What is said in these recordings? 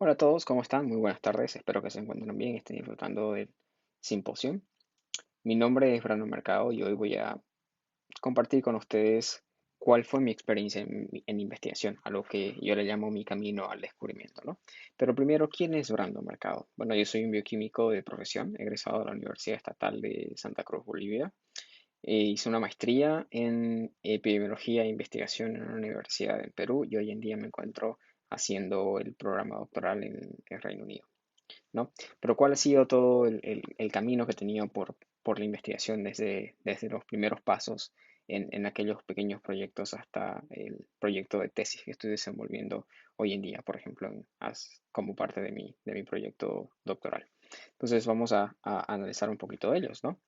Hola a todos, ¿cómo están? Muy buenas tardes, espero que se encuentren bien, estén disfrutando del simposio. Mi nombre es Brandon Mercado y hoy voy a compartir con ustedes cuál fue mi experiencia en investigación, a lo que yo le llamo mi camino al descubrimiento, ¿no? Pero primero, ¿quién es Brandon Mercado? Bueno, yo soy un bioquímico de profesión, egresado de la Universidad Estatal de Santa Cruz, Bolivia. Hice una maestría en epidemiología e investigación en la Universidad de Perú y hoy en día me encuentro haciendo el programa doctoral en el Reino Unido, ¿no? Pero ¿cuál ha sido todo el camino que he tenido por la investigación desde los primeros pasos en aquellos pequeños proyectos hasta el proyecto de tesis que estoy desenvolviendo hoy en día, por ejemplo, como parte de mi proyecto doctoral? Entonces vamos a analizar un poquito de ellos, ¿no?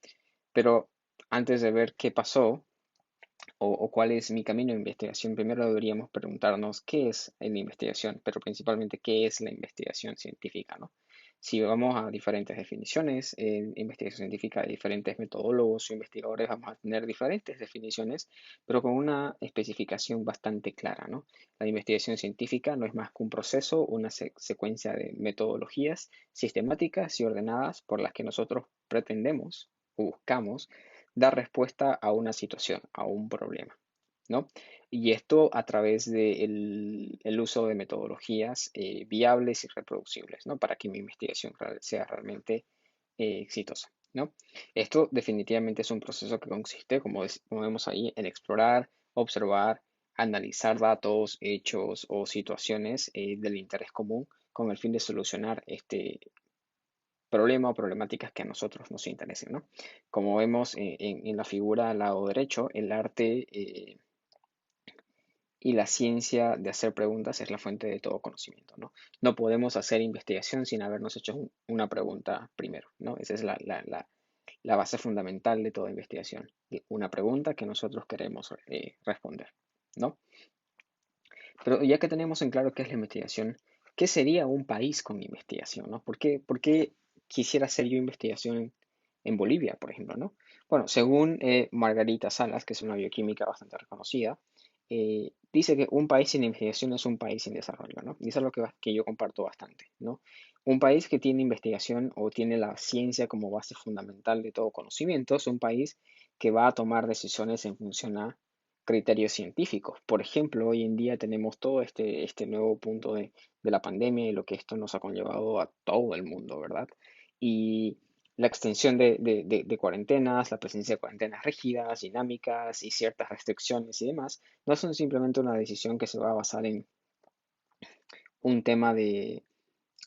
Pero antes de ver qué pasó o cuál es mi camino de investigación, primero deberíamos preguntarnos qué es la investigación, pero principalmente qué es la investigación científica, ¿no? Si vamos a diferentes definiciones, en investigación científica hay diferentes metodólogos o investigadores, vamos a tener diferentes definiciones, pero con una especificación bastante clara, ¿no? La investigación científica no es más que un proceso, una secuencia de metodologías sistemáticas y ordenadas por las que nosotros pretendemos o buscamos dar respuesta a una situación, a un problema, ¿no? Y esto a través del uso de metodologías viables y reproducibles, ¿no? Para que mi investigación sea realmente exitosa, ¿no? Esto definitivamente es un proceso que consiste, como vemos ahí, en explorar, observar, analizar datos, hechos o situaciones del interés común con el fin de solucionar este problema o problemáticas que a nosotros nos interesen, ¿no? Como vemos en la figura al lado derecho, el arte y la ciencia de hacer preguntas es la fuente de todo conocimiento, ¿no? No podemos hacer investigación sin habernos hecho una pregunta primero, ¿no? Esa es la base fundamental de toda investigación, una pregunta que nosotros queremos responder, ¿no? Pero ya que tenemos en claro qué es la investigación, ¿qué sería un país con investigación, ¿no? ¿Por qué quisiera hacer yo investigación en Bolivia, por ejemplo, ¿no? Bueno, según Margarita Salas, que es una bioquímica bastante reconocida, dice que un país sin investigación es un país sin desarrollo, ¿no? Y eso es algo que yo comparto bastante, ¿no? Un país que tiene investigación o tiene la ciencia como base fundamental de todo conocimiento es un país que va a tomar decisiones en función a criterios científicos. Por ejemplo, hoy en día tenemos todo este nuevo punto de la pandemia y lo que esto nos ha conllevado a todo el mundo, ¿verdad? Y la extensión de cuarentenas, la presencia de cuarentenas rígidas, dinámicas y ciertas restricciones y demás, no son simplemente una decisión que se va a basar en un tema de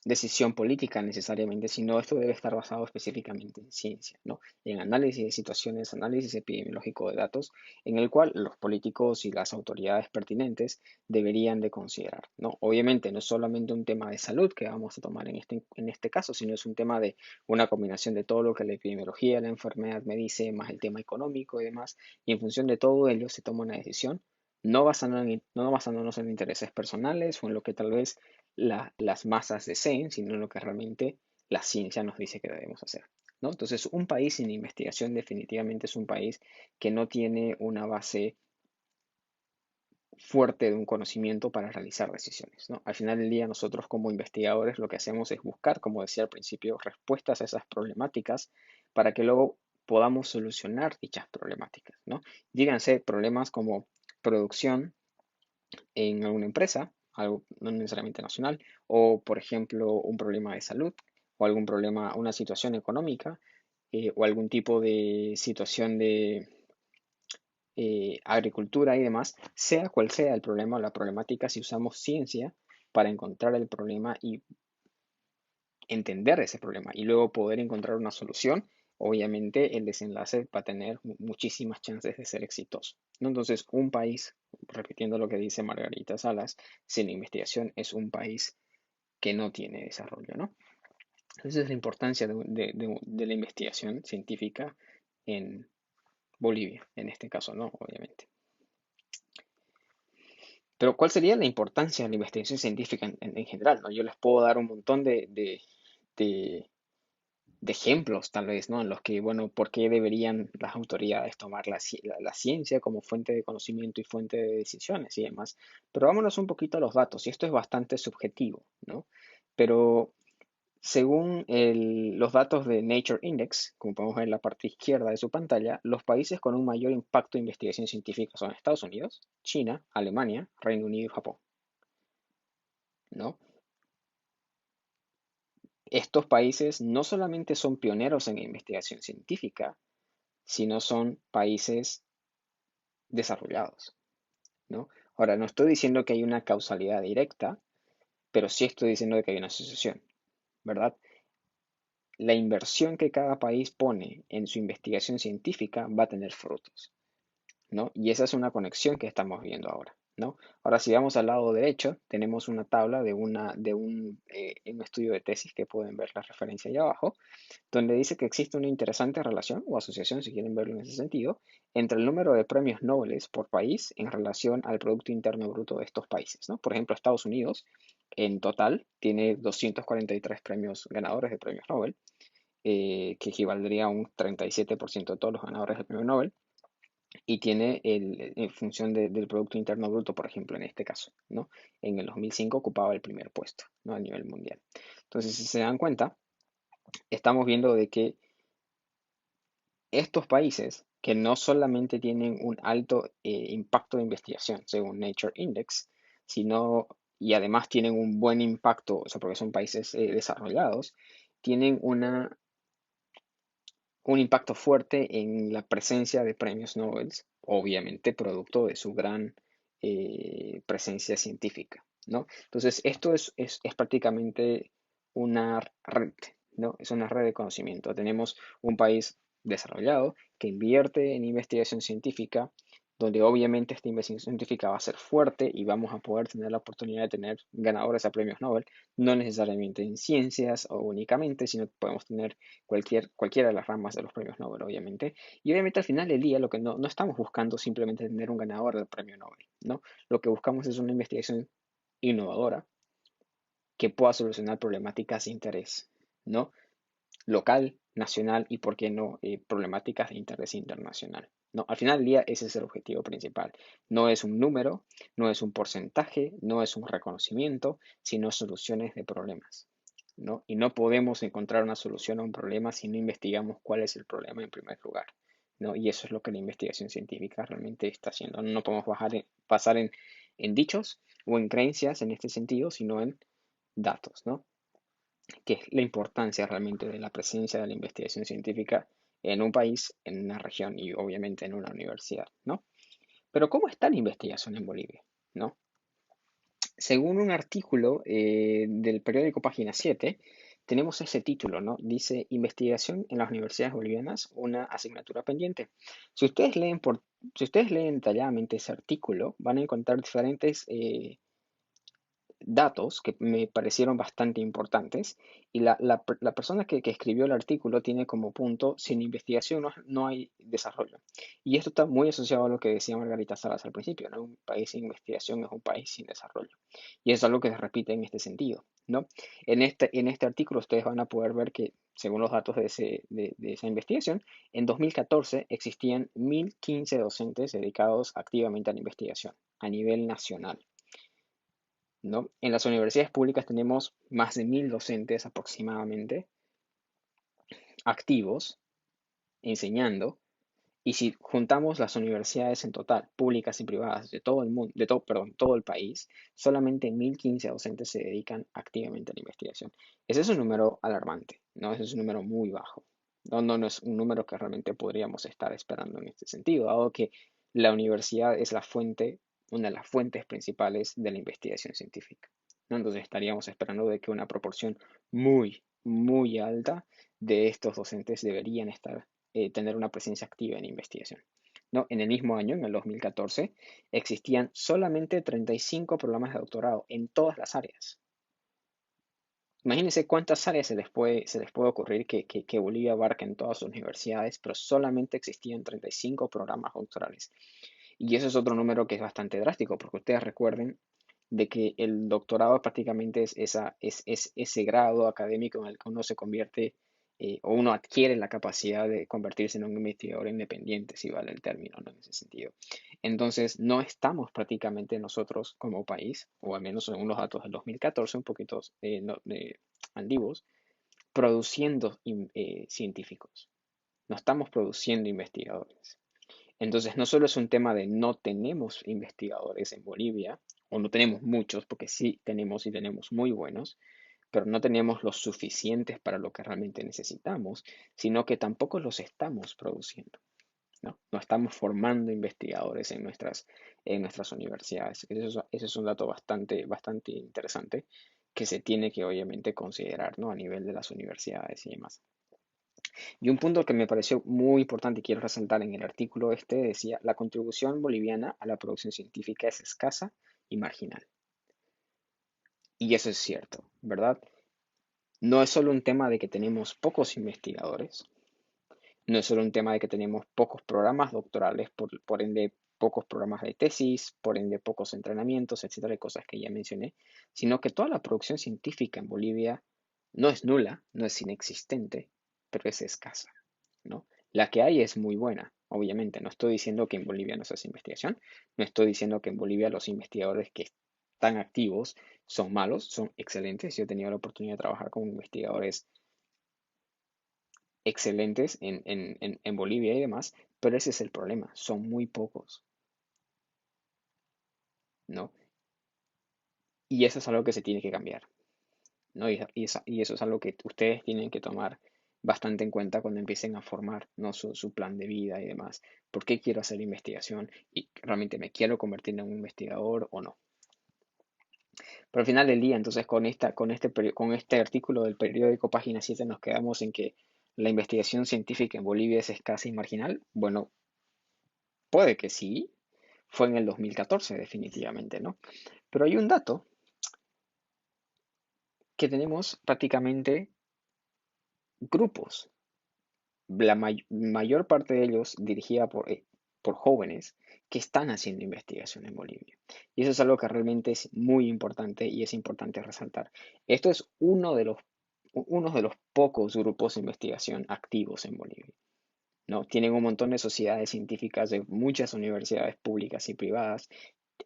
decisión política necesariamente, sino esto debe estar basado específicamente en ciencia, ¿no? En análisis de situaciones, análisis epidemiológico de datos, en el cual los políticos y las autoridades pertinentes deberían de considerar, ¿no? Obviamente no es solamente un tema de salud que vamos a tomar en este caso, sino es un tema de una combinación de todo lo que la epidemiología, la enfermedad me dice, más el tema económico y demás, y en función de todo ello se toma una decisión. No basándonos en intereses personales o en lo que tal vez las masas deseen, sino lo que realmente la ciencia nos dice que debemos hacer, ¿no? Entonces, un país sin investigación definitivamente es un país que no tiene una base fuerte de un conocimiento para realizar decisiones, ¿no? Al final del día, nosotros como investigadores lo que hacemos es buscar, como decía al principio, respuestas a esas problemáticas para que luego podamos solucionar dichas problemáticas, ¿no? Díganse problemas como producción en alguna empresa, algo no necesariamente nacional, o por ejemplo un problema de salud, o algún problema, una situación económica, o algún tipo de situación de agricultura y demás, sea cual sea el problema o la problemática, si usamos ciencia para encontrar el problema y entender ese problema y luego poder encontrar una solución, obviamente el desenlace va a tener muchísimas chances de ser exitoso, ¿no? Entonces, un país, repitiendo lo que dice Margarita Salas, sin investigación es un país que no tiene desarrollo, ¿no? Esa es la importancia de la investigación científica en Bolivia, en este caso, ¿no? Obviamente. Pero, ¿cuál sería la importancia de la investigación científica en general, ¿no? Yo les puedo dar un montón de de ejemplos, tal vez, ¿no? En los que, bueno, ¿por qué deberían las autoridades tomar la ciencia como fuente de conocimiento y fuente de decisiones y demás? Pero vámonos un poquito a los datos, y esto es bastante subjetivo, ¿no? Pero según los datos de Nature Index, como podemos ver en la parte izquierda de su pantalla, los países con un mayor impacto de investigación científica son Estados Unidos, China, Alemania, Reino Unido y Japón, ¿no? Estos países no solamente son pioneros en investigación científica, sino son países desarrollados, ¿no? Ahora, no estoy diciendo que hay una causalidad directa, pero sí estoy diciendo que hay una asociación, ¿verdad? La inversión que cada país pone en su investigación científica va a tener frutos, ¿no? Y esa es una conexión que estamos viendo ahora, ¿no? Ahora, si vamos al lado derecho, tenemos una tabla un estudio de tesis que pueden ver la referencia ahí abajo, donde dice que existe una interesante relación o asociación, si quieren verlo en ese sentido, entre el número de premios Nobel por país en relación al Producto Interno Bruto de estos países, ¿no? Por ejemplo, Estados Unidos en total tiene 243 premios ganadores de premios Nobel, que equivaldría a un 37% de todos los ganadores del premio Nobel, y tiene en función del Producto Interno Bruto, por ejemplo, en este caso, ¿no? En el 2005 ocupaba el primer puesto, ¿no? A nivel mundial. Entonces, si se dan cuenta, estamos viendo de que estos países que no solamente tienen un alto impacto de investigación, según Nature Index, sino y además tienen un buen impacto, o sea, porque son países desarrollados, tienen un impacto fuerte en la presencia de premios Nobel, obviamente producto de su gran presencia científica, ¿no? Entonces, esto es prácticamente una red, ¿no? Es una red de conocimiento. Tenemos un país desarrollado que invierte en investigación científica, donde obviamente esta investigación científica va a ser fuerte y vamos a poder tener la oportunidad de tener ganadores a premios Nobel, no necesariamente en ciencias o únicamente, sino que podemos tener cualquiera de las ramas de los premios Nobel, obviamente. Y obviamente al final del día lo que no estamos buscando simplemente tener un ganador del premio Nobel, ¿no? Lo que buscamos es una investigación innovadora que pueda solucionar problemáticas de interés, ¿no? Local, nacional y, por qué no, problemáticas de interés internacional. No, al final del día ese es el objetivo principal. No es un número, no es un porcentaje, no es un reconocimiento, sino soluciones de problemas, ¿no? Y no podemos encontrar una solución a un problema si no investigamos cuál es el problema en primer lugar, ¿no? Y eso es lo que la investigación científica realmente está haciendo. No podemos pasar en dichos o en creencias en este sentido, sino en datos, ¿no? Que es la importancia realmente de la presencia de la investigación científica en un país, en una región y obviamente en una universidad, ¿no? Pero ¿cómo está la investigación en Bolivia? ¿No? Según un artículo del periódico Página 7, tenemos ese título, ¿no? Dice Investigación en las universidades bolivianas, una asignatura pendiente. Si ustedes si ustedes leen detalladamente ese artículo, van a encontrar diferentes datos que me parecieron bastante importantes y la persona que escribió el artículo tiene como punto, sin investigación no hay desarrollo. Y esto está muy asociado a lo que decía Margarita Salas al principio, ¿no? Un país sin investigación es un país sin desarrollo. Y eso es algo que se repite en este sentido, ¿no? En este artículo ustedes van a poder ver que, según los datos de esa investigación, en 2014 existían 1.015 docentes dedicados activamente a la investigación a nivel nacional, ¿no? En las universidades públicas tenemos más de 1.000 docentes aproximadamente activos enseñando, y si juntamos las universidades en total, públicas y privadas de todo el mundo, perdón, todo el país, solamente 1.015 docentes se dedican activamente a la investigación. Ese es un número alarmante, ¿no? Ese es un número muy bajo. No es un número que realmente podríamos estar esperando en este sentido, dado que la universidad es una de las fuentes principales de la investigación científica, ¿no? Entonces estaríamos esperando de que una proporción muy alta de estos docentes deberían tener una presencia activa en investigación, ¿no? En el mismo año, en el 2014, existían solamente 35 programas de doctorado en todas las áreas. Imagínense cuántas áreas se les puede ocurrir que Bolivia abarca en todas sus universidades, pero solamente existían 35 programas doctorales. Y eso es otro número que es bastante drástico, porque ustedes recuerden de que el doctorado prácticamente es ese grado académico en el que uno se convierte o uno adquiere la capacidad de convertirse en un investigador independiente, si vale el término, ¿no? En ese sentido. Entonces, no estamos prácticamente nosotros como país, o al menos según los datos del 2014, un poquito antiguos, produciendo científicos. No estamos produciendo investigadores. Entonces, no solo es un tema de no tenemos investigadores en Bolivia, o no tenemos muchos, porque sí tenemos y tenemos muy buenos, pero no tenemos los suficientes para lo que realmente necesitamos, sino que tampoco los estamos produciendo. ¿No? No estamos formando investigadores en nuestras universidades. Ese es un dato bastante interesante que se tiene que obviamente considerar, ¿no? A nivel de las universidades y demás. Y un punto que me pareció muy importante y quiero resaltar en el artículo este decía, la contribución boliviana a la producción científica es escasa y marginal. Y eso es cierto, ¿verdad? No es solo un tema de que tenemos pocos investigadores, no es solo un tema de que tenemos pocos programas doctorales, por ende pocos programas de tesis, por ende pocos entrenamientos, etcétera, de cosas que ya mencioné, sino que toda la producción científica en Bolivia no es nula, no es inexistente, pero es escasa, ¿no? La que hay es muy buena, obviamente. No estoy diciendo que en Bolivia no se hace investigación, no estoy diciendo que en Bolivia los investigadores que están activos son malos, son excelentes. Yo he tenido la oportunidad de trabajar con investigadores excelentes en Bolivia y demás, pero ese es el problema, son muy pocos, ¿no? Y eso es algo que se tiene que cambiar, ¿no? Y eso es algo que ustedes tienen que tomar bastante en cuenta cuando empiecen a formar, ¿no? Su plan de vida y demás. ¿Por qué quiero hacer investigación? ¿Y realmente me quiero convertir en un investigador o no? Pero al final del día, entonces, con este artículo del periódico Página 7 nos quedamos en que la investigación científica en Bolivia es escasa y marginal. Bueno, puede que sí, fue en el 2014 definitivamente, ¿no? Pero hay un dato que tenemos prácticamente grupos, la mayor parte de ellos dirigida por jóvenes que están haciendo investigación en Bolivia. Y eso es algo que realmente es muy importante y es importante resaltar. Esto es uno de los pocos grupos de investigación activos en Bolivia. ¿No? Tienen un montón de sociedades científicas de muchas universidades públicas y privadas.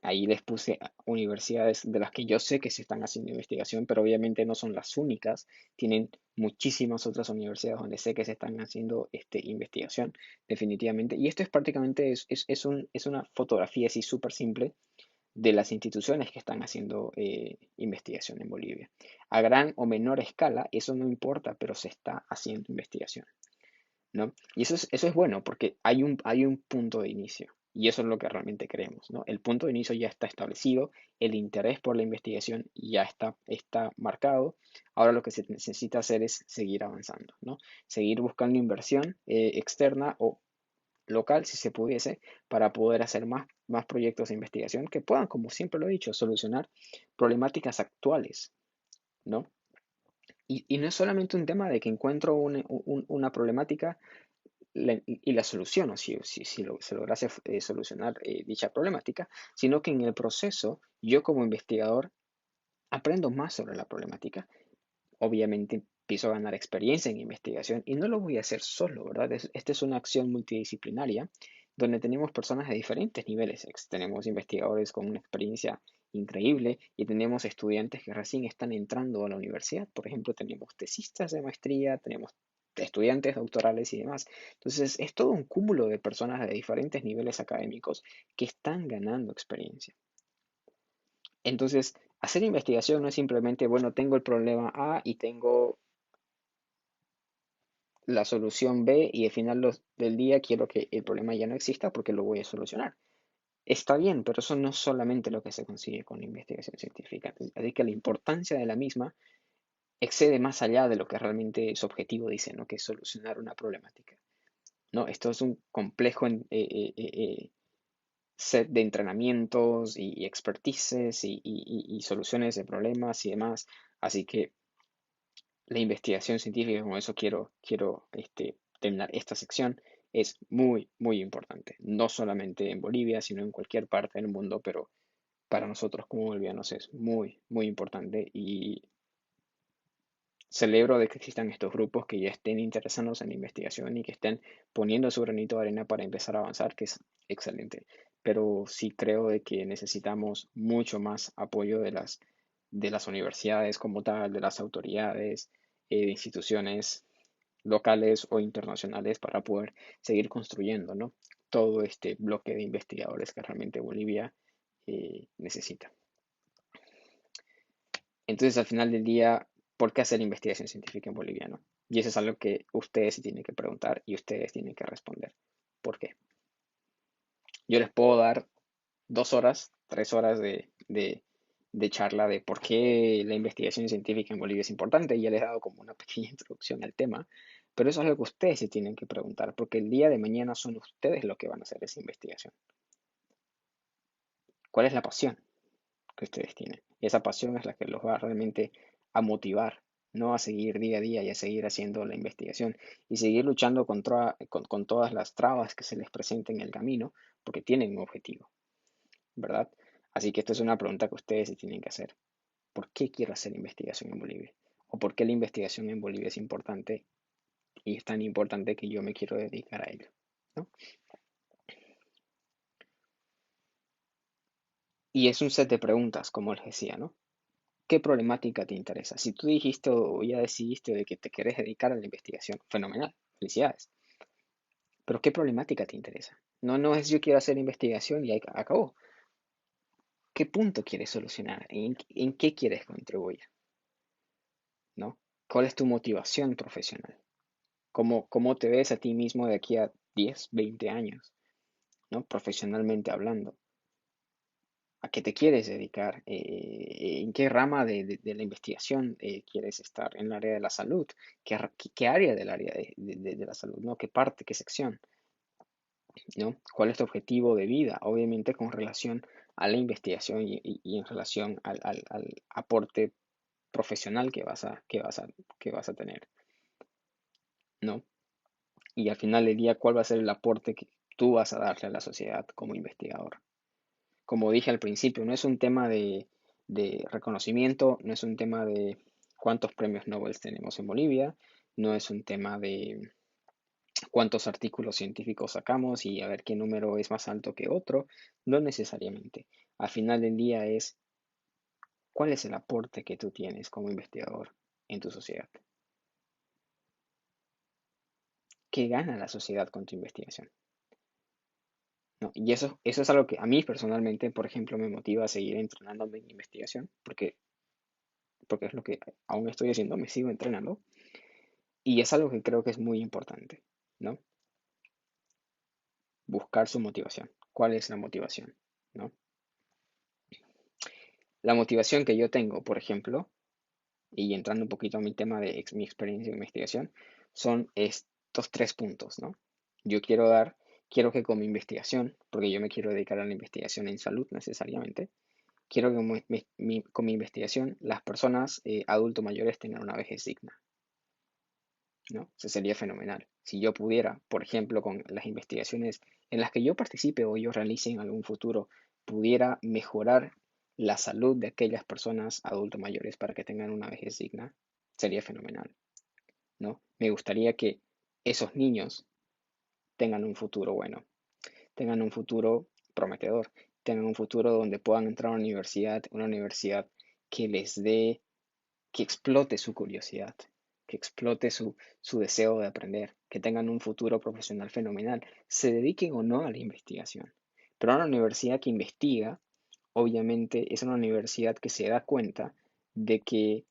Ahí les puse universidades de las que yo sé que se están haciendo investigación, pero obviamente no son las únicas. Tienen muchísimas otras universidades donde sé que se están haciendo investigación, definitivamente. Y esto es prácticamente es una fotografía así súper simple de las instituciones que están haciendo investigación en Bolivia. A gran o menor escala, eso no importa, pero se está haciendo investigación. ¿No? Y eso es bueno porque hay un punto de inicio y eso es lo que realmente queremos, ¿no? El punto de inicio ya está establecido, el interés por la investigación ya está marcado, ahora lo que se necesita hacer es seguir avanzando, ¿no? Seguir buscando inversión externa o local, si se pudiese, para poder hacer más proyectos de investigación que puedan, como siempre lo he dicho, solucionar problemáticas actuales, ¿no? Y no es solamente un tema de que encuentro una problemática y la soluciono si se lograse solucionar dicha problemática, sino que en el proceso yo como investigador aprendo más sobre la problemática. Obviamente empiezo a ganar experiencia en investigación y no lo voy a hacer solo, ¿verdad? Esta es una acción multidisciplinaria donde tenemos personas de diferentes niveles. Tenemos investigadores con una experiencia increíble y tenemos estudiantes que recién están entrando a la universidad. Por ejemplo, tenemos tesistas de maestría, tenemos estudiantes doctorales y demás. Entonces, es todo un cúmulo de personas de diferentes niveles académicos que están ganando experiencia. Entonces, hacer investigación no es simplemente, bueno, tengo el problema A y tengo la solución B y al final del día quiero que el problema ya no exista porque lo voy a solucionar. Está bien, pero eso no es solamente lo que se consigue con la investigación científica. Así que la importancia de la misma excede más allá de lo que realmente su objetivo dice, ¿no? Que es solucionar una problemática. No, esto es un complejo set de entrenamientos y expertices y soluciones de problemas y demás. Así que la investigación científica, con eso quiero terminar esta sección, es muy importante. No solamente en Bolivia, sino en cualquier parte del mundo, pero para nosotros como bolivianos es muy importante y celebro de que existan estos grupos que ya estén interesados en la investigación y que estén poniendo su granito de arena para empezar a avanzar, que es excelente. pero sí creo de que necesitamos mucho más apoyo de las universidades como tal, de las autoridades, de instituciones locales o internacionales para poder seguir construyendo, ¿no? Todo este bloque de investigadores que realmente Bolivia necesita. Entonces, al final del día, ¿por qué hacer investigación científica en Bolivia, no? Y eso es algo que ustedes se tienen que preguntar y ustedes tienen que responder. ¿Por qué? Yo les puedo dar 2 horas, 3 horas de charla de por qué la investigación científica en Bolivia es importante. Y ya les he dado como una pequeña introducción al tema, pero eso es algo que ustedes se tienen que preguntar, porque el día de mañana son ustedes los que van a hacer esa investigación. ¿Cuál es la pasión que ustedes tienen? Y esa pasión es la que los va realmente a motivar, no a seguir día a día y a seguir haciendo la investigación y seguir luchando con todas las trabas que se les presenten en el camino, porque tienen un objetivo, ¿verdad? Así que esto es una pregunta que ustedes se tienen que hacer. ¿Por qué quiero hacer investigación en Bolivia? ¿O por qué la investigación en Bolivia es importante y es tan importante que yo me quiero dedicar a ello? ¿No? Y es un set de preguntas, como les decía, ¿no? ¿Qué problemática te interesa? Si tú dijiste o ya decidiste de que te querés dedicar a la investigación, fenomenal, felicidades. Pero ¿qué problemática te interesa? No, no es yo quiero hacer investigación y ahí acabó. ¿Qué punto quieres solucionar? ¿En qué quieres contribuir? ¿No? ¿Cuál es tu motivación profesional? ¿Cómo te ves a ti mismo de aquí a 10, 20 años? ¿No? Profesionalmente hablando. ¿A qué te quieres dedicar? ¿En qué rama de la investigación quieres estar? ¿En el área de la salud? ¿Qué área del área de la salud? ¿No? ¿Qué parte? ¿Qué sección? ¿No? ¿Cuál es tu objetivo de vida? Obviamente con relación a la investigación y en relación al aporte profesional que vas a tener, ¿no? Y al final del día, ¿cuál va a ser el aporte que tú vas a darle a la sociedad como investigador? Como dije al principio, no es un tema de reconocimiento, no es un tema de cuántos premios Nobel tenemos en Bolivia, no es un tema de cuántos artículos científicos sacamos y a ver qué número es más alto que otro, no necesariamente. Al final del día es cuál es el aporte que tú tienes como investigador en tu sociedad. ¿Qué gana la sociedad con tu investigación? ¿No? Y eso es algo que a mí personalmente, por ejemplo, me motiva a seguir entrenándome en investigación, porque es lo que aún estoy haciendo, me sigo entrenando, y es algo que creo que es muy importante, ¿no? Buscar su motivación. ¿Cuál es la motivación? ¿No? La motivación que yo tengo, por ejemplo, y entrando un poquito a mi tema de mi experiencia en investigación, son estos 3 puntos, ¿no? Yo quiero que con mi investigación, porque yo me quiero dedicar a la investigación en salud necesariamente, quiero que con mi investigación las personas adultos mayores tengan una vejez digna, ¿no? Eso sería fenomenal. Si yo pudiera, por ejemplo, con las investigaciones en las que yo participe o yo realice en algún futuro, pudiera mejorar la salud de aquellas personas adultos mayores para que tengan una vejez digna, sería fenomenal, ¿no? Me gustaría que esos niños tengan un futuro bueno, tengan un futuro prometedor, tengan un futuro donde puedan entrar a una universidad que les dé que explote su curiosidad, que explote su deseo de aprender, que tengan un futuro profesional fenomenal, se dediquen o no a la investigación. Pero una universidad que investiga, obviamente, es una universidad que se da cuenta de que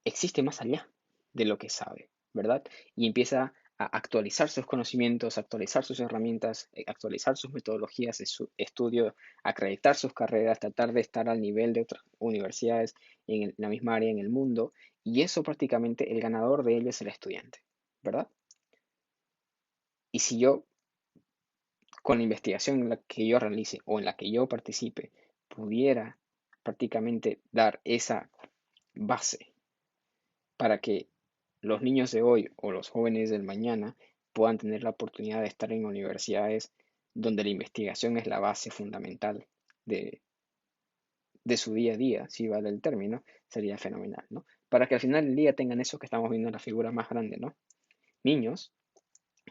existe más allá de lo que sabe, ¿verdad? Y empieza a actualizar sus conocimientos, actualizar sus herramientas, actualizar sus metodologías de su estudio, acreditar sus carreras, tratar de estar al nivel de otras universidades en la misma área en el mundo. Y eso prácticamente el ganador de ello es el estudiante, ¿verdad? Y si yo, con la investigación en la que yo realice o en la que yo participe, pudiera prácticamente dar esa base para que los niños de hoy o los jóvenes del mañana puedan tener la oportunidad de estar en universidades donde la investigación es la base fundamental de, de su día a día, si vale el término, sería fenomenal, ¿no? Para que al final del día tengan eso que estamos viendo en la figura más grande, ¿no? Niños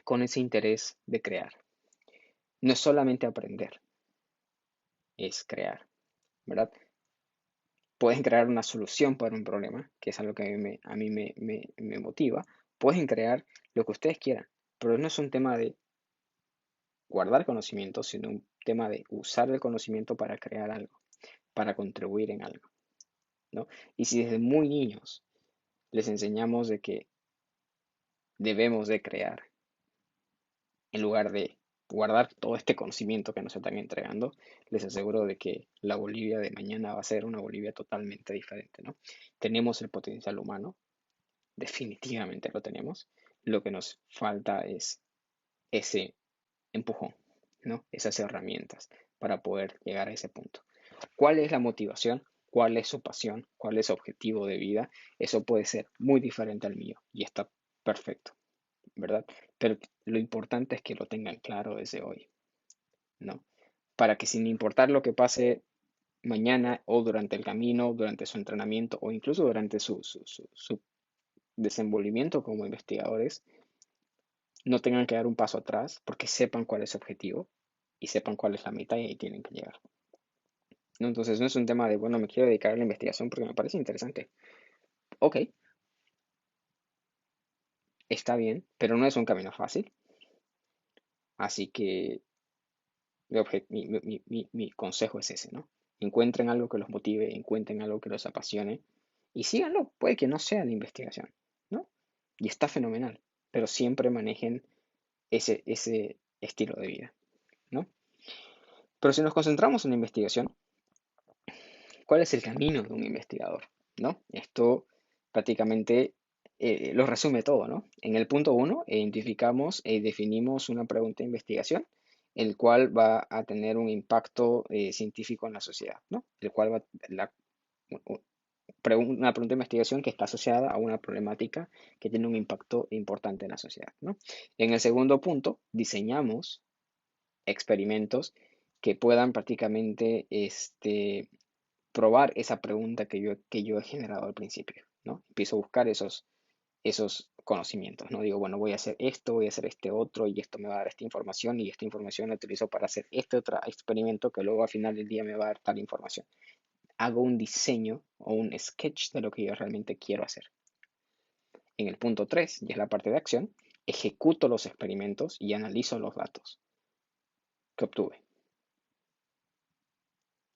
con ese interés de crear. No es solamente aprender, es crear, ¿verdad? Pueden crear una solución para un problema, que es algo que a mí me motiva. Pueden crear lo que ustedes quieran, pero no es un tema de guardar conocimiento, sino un tema de usar el conocimiento para crear algo, para contribuir en algo, ¿no? Y si desde muy niños les enseñamos de que debemos de crear, en lugar de guardar todo este conocimiento que nos están entregando, les aseguro de que la Bolivia de mañana va a ser una Bolivia totalmente diferente, ¿no? Tenemos el potencial humano, definitivamente lo tenemos. Lo que nos falta es ese empujón, ¿no? Esas herramientas para poder llegar a ese punto. ¿Cuál es la motivación? ¿Cuál es su pasión? ¿Cuál es su objetivo de vida? Eso puede ser muy diferente al mío y está perfecto, ¿verdad? Pero lo importante es que lo tengan claro desde hoy, ¿no? Para que sin importar lo que pase mañana o durante el camino, durante su entrenamiento o incluso durante su desenvolvimiento como investigadores, no tengan que dar un paso atrás porque sepan cuál es su objetivo y sepan cuál es la meta y ahí tienen que llegar, ¿no? Entonces no es un tema de, bueno, me quiero dedicar a la investigación porque me parece interesante. Ok, está bien, pero no es un camino fácil. Así que mi consejo es ese, ¿no? Encuentren algo que los motive, encuentren algo que los apasione y síganlo. Puede que no sea la investigación, ¿no? Y está fenomenal, pero siempre manejen ese estilo de vida, ¿no? Pero si nos concentramos en la investigación, ¿cuál es el camino de un investigador? ¿No? Esto prácticamente lo resume todo, ¿no? En el punto uno, identificamos y definimos una pregunta de investigación, el cual va a tener un impacto científico en la sociedad, ¿no? El cual va, una pregunta de investigación que está asociada a una problemática que tiene un impacto importante en la sociedad, ¿no? En el segundo punto, diseñamos experimentos que puedan prácticamente probar esa pregunta que yo he generado al principio, ¿no? Empiezo a buscar esos conocimientos, ¿no? Digo, bueno, voy a hacer esto, voy a hacer este otro, y esto me va a dar esta información, y esta información la utilizo para hacer este otro experimento que luego al final del día me va a dar tal información. Hago un diseño o un sketch de lo que yo realmente quiero hacer. En el punto 3, y es la parte de acción, ejecuto los experimentos y analizo los datos que obtuve.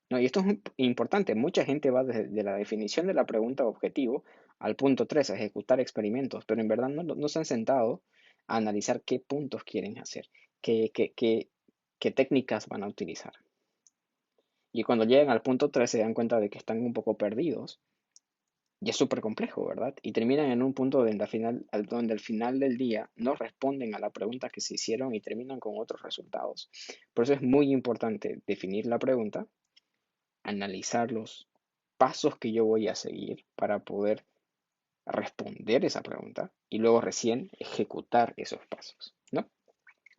No, y esto es importante. Mucha gente va desde de la definición de la pregunta objetivo al punto 3 a ejecutar experimentos, pero en verdad no se han sentado a analizar qué puntos quieren hacer, qué técnicas van a utilizar. Y cuando llegan al punto 3 se dan cuenta de que están un poco perdidos. Y es súper complejo, ¿verdad? Y terminan en un punto donde al final del día no responden a la pregunta que se hicieron y terminan con otros resultados. Por eso es muy importante definir la pregunta, analizar los pasos que yo voy a seguir para poder responder esa pregunta y luego recién ejecutar esos pasos, ¿no?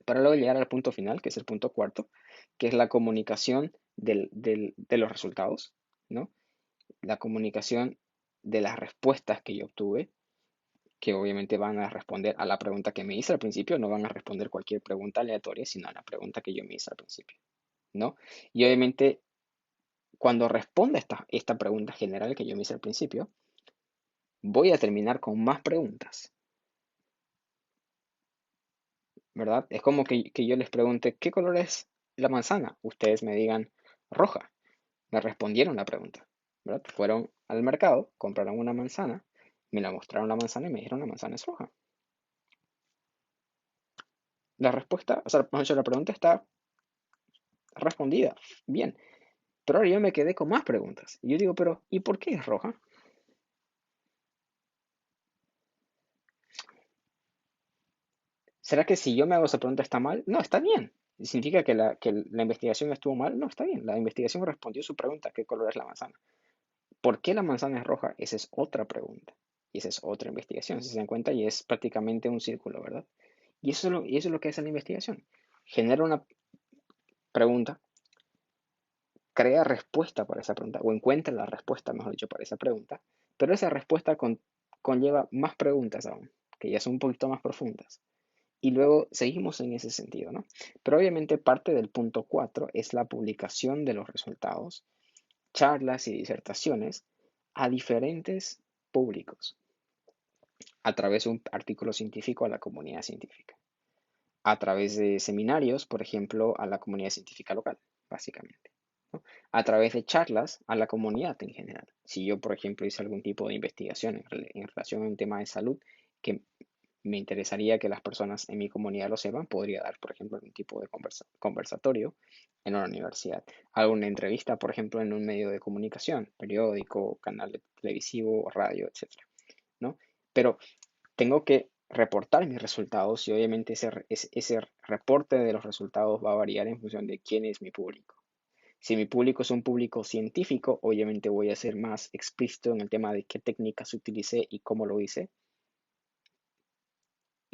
Para luego llegar al punto final, que es el punto cuarto, que es la comunicación de los resultados, ¿no? La comunicación de las respuestas que yo obtuve, que obviamente van a responder a la pregunta que me hice al principio, no van a responder cualquier pregunta aleatoria, sino a la pregunta que yo me hice al principio, ¿no? Y obviamente cuando responda esta pregunta general que yo me hice al principio, voy a terminar con más preguntas, ¿verdad? Es como que yo les pregunte, ¿qué color es la manzana? Ustedes me digan, roja. Me respondieron la pregunta, ¿verdad? Fueron al mercado, compraron una manzana, me la mostraron la manzana y me dijeron la manzana es roja. La respuesta, o sea, mejor dicho, la pregunta está respondida, bien. Pero ahora yo me quedé con más preguntas. Y yo digo, pero ¿y por qué es roja? ¿Será que si yo me hago esa pregunta está mal? No, está bien. ¿Significa que la investigación estuvo mal? No, está bien. La investigación respondió su pregunta, ¿qué color es la manzana? ¿Por qué la manzana es roja? Esa es otra pregunta. Y esa es otra investigación, si se dan cuenta, y es prácticamente un círculo, ¿verdad? Y eso es lo que hace la investigación. Genera una pregunta, crea respuesta para esa pregunta, o encuentra la respuesta, mejor dicho, para esa pregunta, pero esa respuesta conlleva más preguntas aún, que ya son un poquito más profundas. Y luego seguimos en ese sentido, ¿no? Pero obviamente parte del punto 4 es la publicación de los resultados, charlas y disertaciones a diferentes públicos a través de un artículo científico a la comunidad científica, a través de seminarios, por ejemplo, a la comunidad científica local, básicamente, ¿no? A través de charlas a la comunidad en general. Si yo, por ejemplo, hice algún tipo de investigación en relación a un tema de salud que me interesaría que las personas en mi comunidad lo sepan, podría dar, por ejemplo, algún tipo de conversatorio en una universidad, alguna entrevista, por ejemplo, en un medio de comunicación, periódico, canal televisivo, radio, etcétera, ¿no? Pero tengo que reportar mis resultados y obviamente ese reporte de los resultados va a variar en función de quién es mi público. Si mi público es un público científico, obviamente voy a ser más explícito en el tema de qué técnicas utilicé y cómo lo hice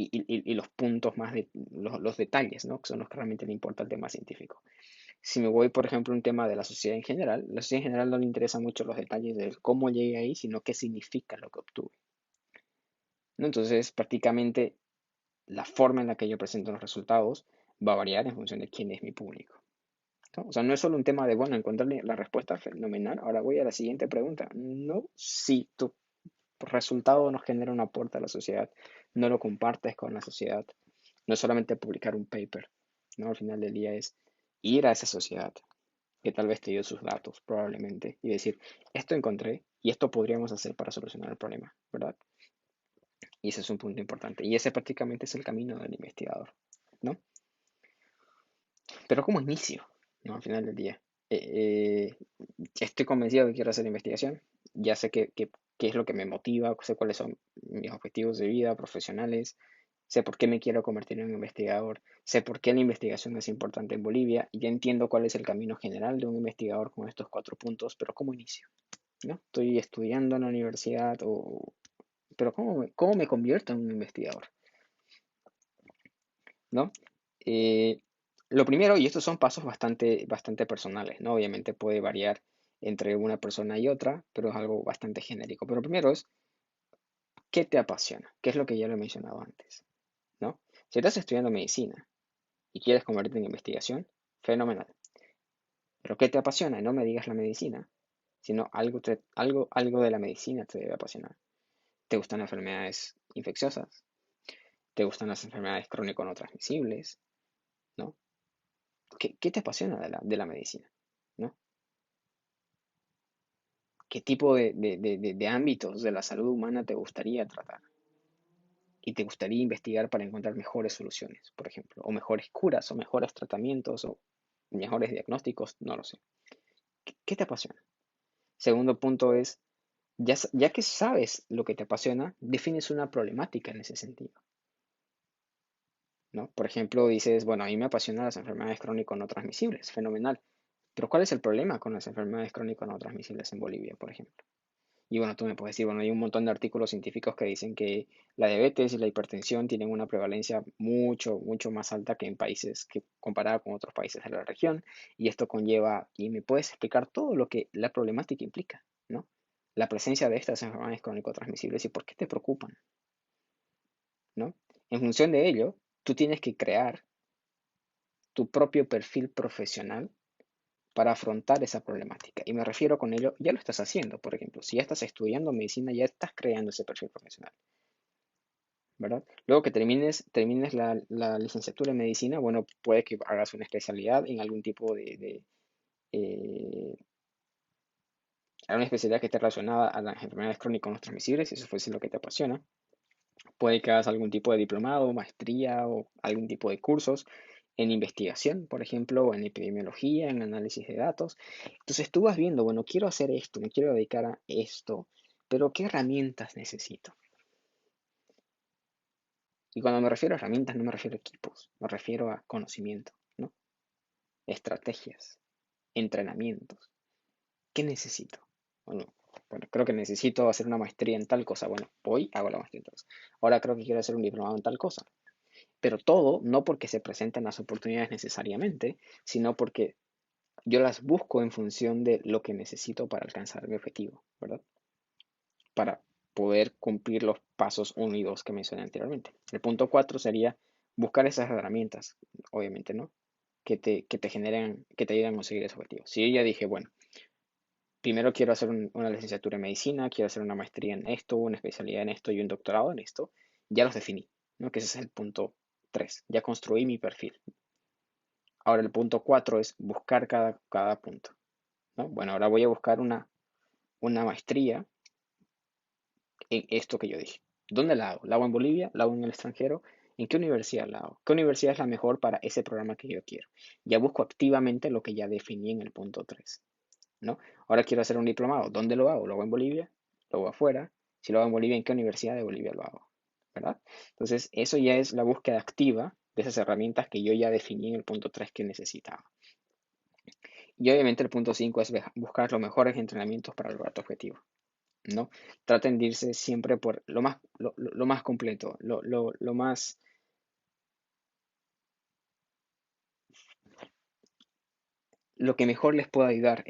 y los puntos más de los detalles, ¿no? Que son los que realmente le importa el tema científico. Si me voy, por ejemplo, a un tema de la sociedad en general, la sociedad en general no le interesan mucho los detalles de cómo llegué ahí, sino qué significa lo que obtuve, ¿no? Entonces, prácticamente la forma en la que yo presento los resultados va a variar en función de quién es mi público, ¿no? O sea, no es solo un tema de, bueno, encontrarle la respuesta fenomenal. Ahora voy a la siguiente pregunta. No, si tu resultado nos genera un aporte a la sociedad, no lo compartes con la sociedad, no es solamente publicar un paper, ¿no? Al final del día es ir a esa sociedad que tal vez te dio sus datos, probablemente, y decir, esto encontré y esto podríamos hacer para solucionar el problema, ¿verdad? Y ese es un punto importante. Y ese prácticamente es el camino del investigador, ¿no? Pero como inicio, ¿no? Al final del día. Estoy convencido que quiero hacer investigación. Ya sé qué es lo que me motiva, sé cuáles son mis objetivos de vida profesionales, sé por qué me quiero convertir en un investigador, sé por qué la investigación es importante en Bolivia y ya entiendo cuál es el camino general de un investigador con estos 4 puntos, pero ¿cómo inicio? ¿No? Estoy estudiando en la universidad, pero ¿cómo me convierto en un investigador? ¿No? Eh, lo primero, y estos son pasos bastante personales, ¿no? Obviamente puede variar entre una persona y otra, pero es algo bastante genérico. Pero primero es, ¿qué te apasiona? ¿Qué es lo que ya lo he mencionado antes? ¿No? Si estás estudiando medicina y quieres convertirte en investigación, fenomenal. Pero ¿qué te apasiona? No me digas la medicina, sino algo de la medicina te debe apasionar. ¿Te gustan las enfermedades infecciosas? ¿Te gustan las enfermedades crónico no transmisibles? ¿No? ¿Qué te apasiona de la medicina? ¿No? ¿Qué tipo de ámbitos de la salud humana te gustaría tratar? Y te gustaría investigar para encontrar mejores soluciones, por ejemplo, o mejores curas, o mejores tratamientos, o mejores diagnósticos, no lo sé. ¿Qué te apasiona? Segundo punto es, ya que sabes lo que te apasiona, defines una problemática en ese sentido, ¿no? Por ejemplo, dices, bueno, a mí me apasionan las enfermedades crónico no transmisibles, fenomenal. Pero ¿cuál es el problema con las enfermedades crónico no transmisibles en Bolivia, por ejemplo? Y bueno, tú me puedes decir, bueno, hay un montón de artículos científicos que dicen que la diabetes y la hipertensión tienen una prevalencia mucho más alta que en países que comparada con otros países de la región. Y esto conlleva, y me puedes explicar todo lo que la problemática implica, ¿no? La presencia de estas enfermedades crónico-transmisibles y por qué te preocupan, ¿no? En función de ello, tú tienes que crear tu propio perfil profesional para afrontar esa problemática. Y me refiero con ello, ya lo estás haciendo, por ejemplo, si ya estás estudiando medicina, ya estás creando ese perfil profesional, ¿verdad? Luego que termines la licenciatura en medicina, bueno, puede que hagas una especialidad en algún tipo eh, alguna especialidad que esté relacionada a las enfermedades crónicas no transmisibles, si eso fuese lo que te apasiona. Puede que hagas algún tipo de diplomado, maestría o algún tipo de cursos en investigación, por ejemplo, o en epidemiología, en análisis de datos. Entonces tú vas viendo, bueno, quiero hacer esto, me quiero dedicar a esto, pero ¿qué herramientas necesito? Y cuando me refiero a herramientas, no me refiero a equipos, me refiero a conocimiento, ¿no? Estrategias, entrenamientos. ¿Qué necesito? Bueno, bueno, creo que necesito hacer una maestría en tal cosa. Bueno, voy, hago la maestría en tal cosa. Ahora creo que quiero hacer un diplomado en tal cosa. Pero todo no porque se presenten las oportunidades necesariamente, sino porque yo las busco en función de lo que necesito para alcanzar mi objetivo, ¿verdad? Para poder cumplir los pasos 1 y 2 que mencioné anteriormente. El punto 4 sería, buscar esas herramientas, obviamente, ¿no? Que te ayuden a conseguir ese objetivo. Si yo ya dije, bueno, primero quiero hacer una licenciatura en medicina, quiero hacer una maestría en esto, una especialidad en esto y un doctorado en esto, ya los definí, ¿no? Que ese es el punto 3. Ya construí mi perfil. Ahora el punto 4 es buscar cada punto, ¿no? Bueno, ahora voy a buscar una maestría en esto que yo dije. ¿Dónde la hago? ¿La hago en Bolivia? ¿La hago en el extranjero? ¿En qué universidad la hago? ¿Qué universidad es la mejor para ese programa que yo quiero? Ya busco activamente lo que ya definí en el punto 3, ¿no? Ahora quiero hacer un diplomado. ¿Dónde lo hago? ¿Lo hago en Bolivia? ¿Lo hago afuera? Si lo hago en Bolivia, ¿en qué universidad de Bolivia lo hago? ¿Verdad? Entonces, eso ya es la búsqueda activa de esas herramientas que yo ya definí en el punto 3 que necesitaba. Y obviamente el punto 5 es buscar los mejores entrenamientos para lograr tu objetivo, ¿no? Traten de irse siempre por lo más completo, lo que mejor les pueda ayudar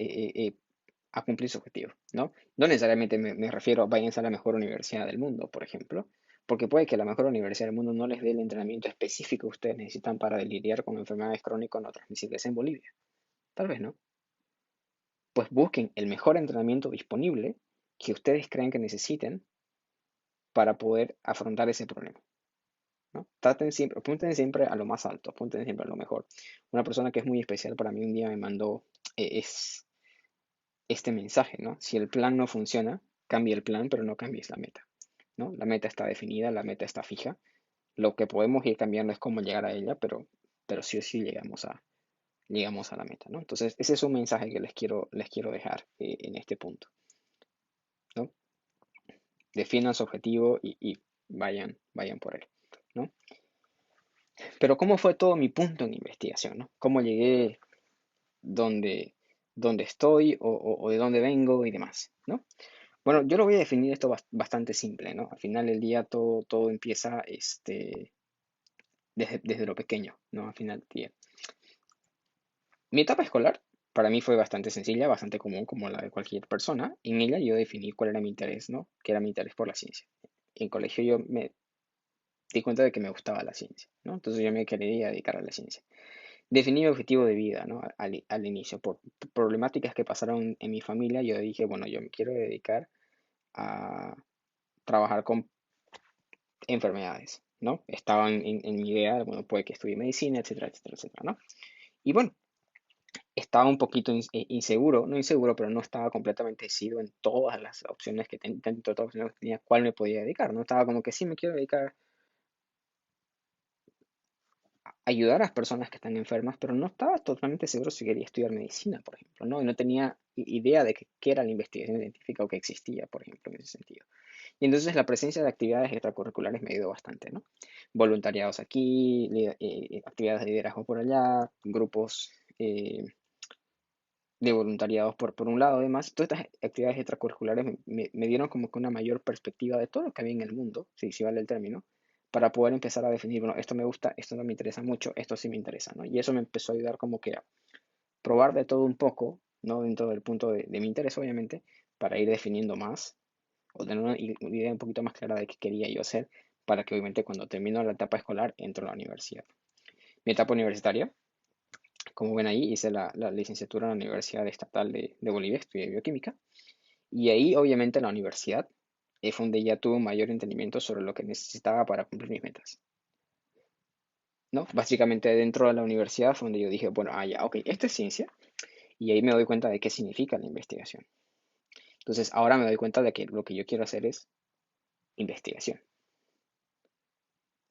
a cumplir su objetivo, ¿no? No necesariamente me refiero a váyanse a la mejor universidad del mundo, por ejemplo, porque puede que la mejor universidad del mundo no les dé el entrenamiento específico que ustedes necesitan para lidiar con enfermedades crónicas no transmisibles en Bolivia. Tal vez no. Pues busquen el mejor entrenamiento disponible que ustedes crean que necesiten para poder afrontar ese problema, ¿no? Traten siempre, apunten siempre a lo más alto, apunten siempre a lo mejor. Una persona que es muy especial para mí un día me mandó es este mensaje, ¿no? Si el plan no funciona, cambia el plan, pero no cambies la meta, ¿no? La meta está definida, la meta está fija. Lo que podemos ir cambiando es cómo llegar a ella, pero sí o sí llegamos a la meta, ¿no? Entonces, ese es un mensaje que les quiero dejar en este punto, ¿no? Definan su objetivo y vayan por él, ¿no? Pero ¿cómo fue todo mi punto en investigación, ¿no? ¿Cómo llegué donde, donde estoy o de dónde vengo y demás, ¿no? Bueno, yo lo voy a definir esto bastante simple, ¿no? Al final del día todo empieza desde lo pequeño, ¿no? Al final del día. Mi etapa escolar para mí fue bastante sencilla, bastante común como la de cualquier persona. En ella yo definí cuál era mi interés, ¿no? Que era mi interés por la ciencia. En colegio yo me di cuenta de que me gustaba la ciencia, ¿no? Entonces yo me quería dedicar a la ciencia. Definí mi objetivo de vida, ¿no? Al inicio, por problemáticas que pasaron en mi familia, yo dije, bueno, yo me quiero dedicar a trabajar con enfermedades, ¿no? Estaban en mi idea, bueno, puede que estudie medicina, etcétera, etcétera, etcétera, ¿no? Y bueno, estaba un poquito inseguro, no inseguro, pero no estaba completamente decidido en todas las opciones que dentro de todas las opciones que tenía, cuál me podía dedicar, ¿no? Estaba como que sí me quiero dedicar a ayudar a las personas que están enfermas, pero no estaba totalmente seguro si quería estudiar medicina, por ejemplo, ¿no? Y no tenía idea de qué era la investigación científica o qué existía, por ejemplo, en ese sentido. Y entonces la presencia de actividades extracurriculares me ayudó bastante, ¿no? Voluntariados aquí, actividades de liderazgo por allá, grupos eh, de voluntariados por un lado, además, todas estas actividades extracurriculares me dieron como que una mayor perspectiva de todo lo que había en el mundo, si vale el término, para poder empezar a definir, bueno, esto me gusta, esto no me interesa mucho, esto sí me interesa, ¿no? Y eso me empezó a ayudar como que a probar de todo un poco, ¿no? Dentro del punto de mi interés, obviamente, para ir definiendo más o tener una idea un poquito más clara de qué quería yo hacer, para que obviamente cuando termino la etapa escolar entro a la universidad. Mi etapa universitaria, como ven ahí, hice la licenciatura en la Universidad Estatal de Bolivia, estudié bioquímica, y ahí obviamente en la universidad fue donde ya tuve un mayor entendimiento sobre lo que necesitaba para cumplir mis metas, ¿no? Básicamente dentro de la universidad fue donde yo dije, bueno, ya, ok, esto es ciencia, y ahí me doy cuenta de qué significa la investigación. Entonces ahora me doy cuenta de que lo que yo quiero hacer es investigación.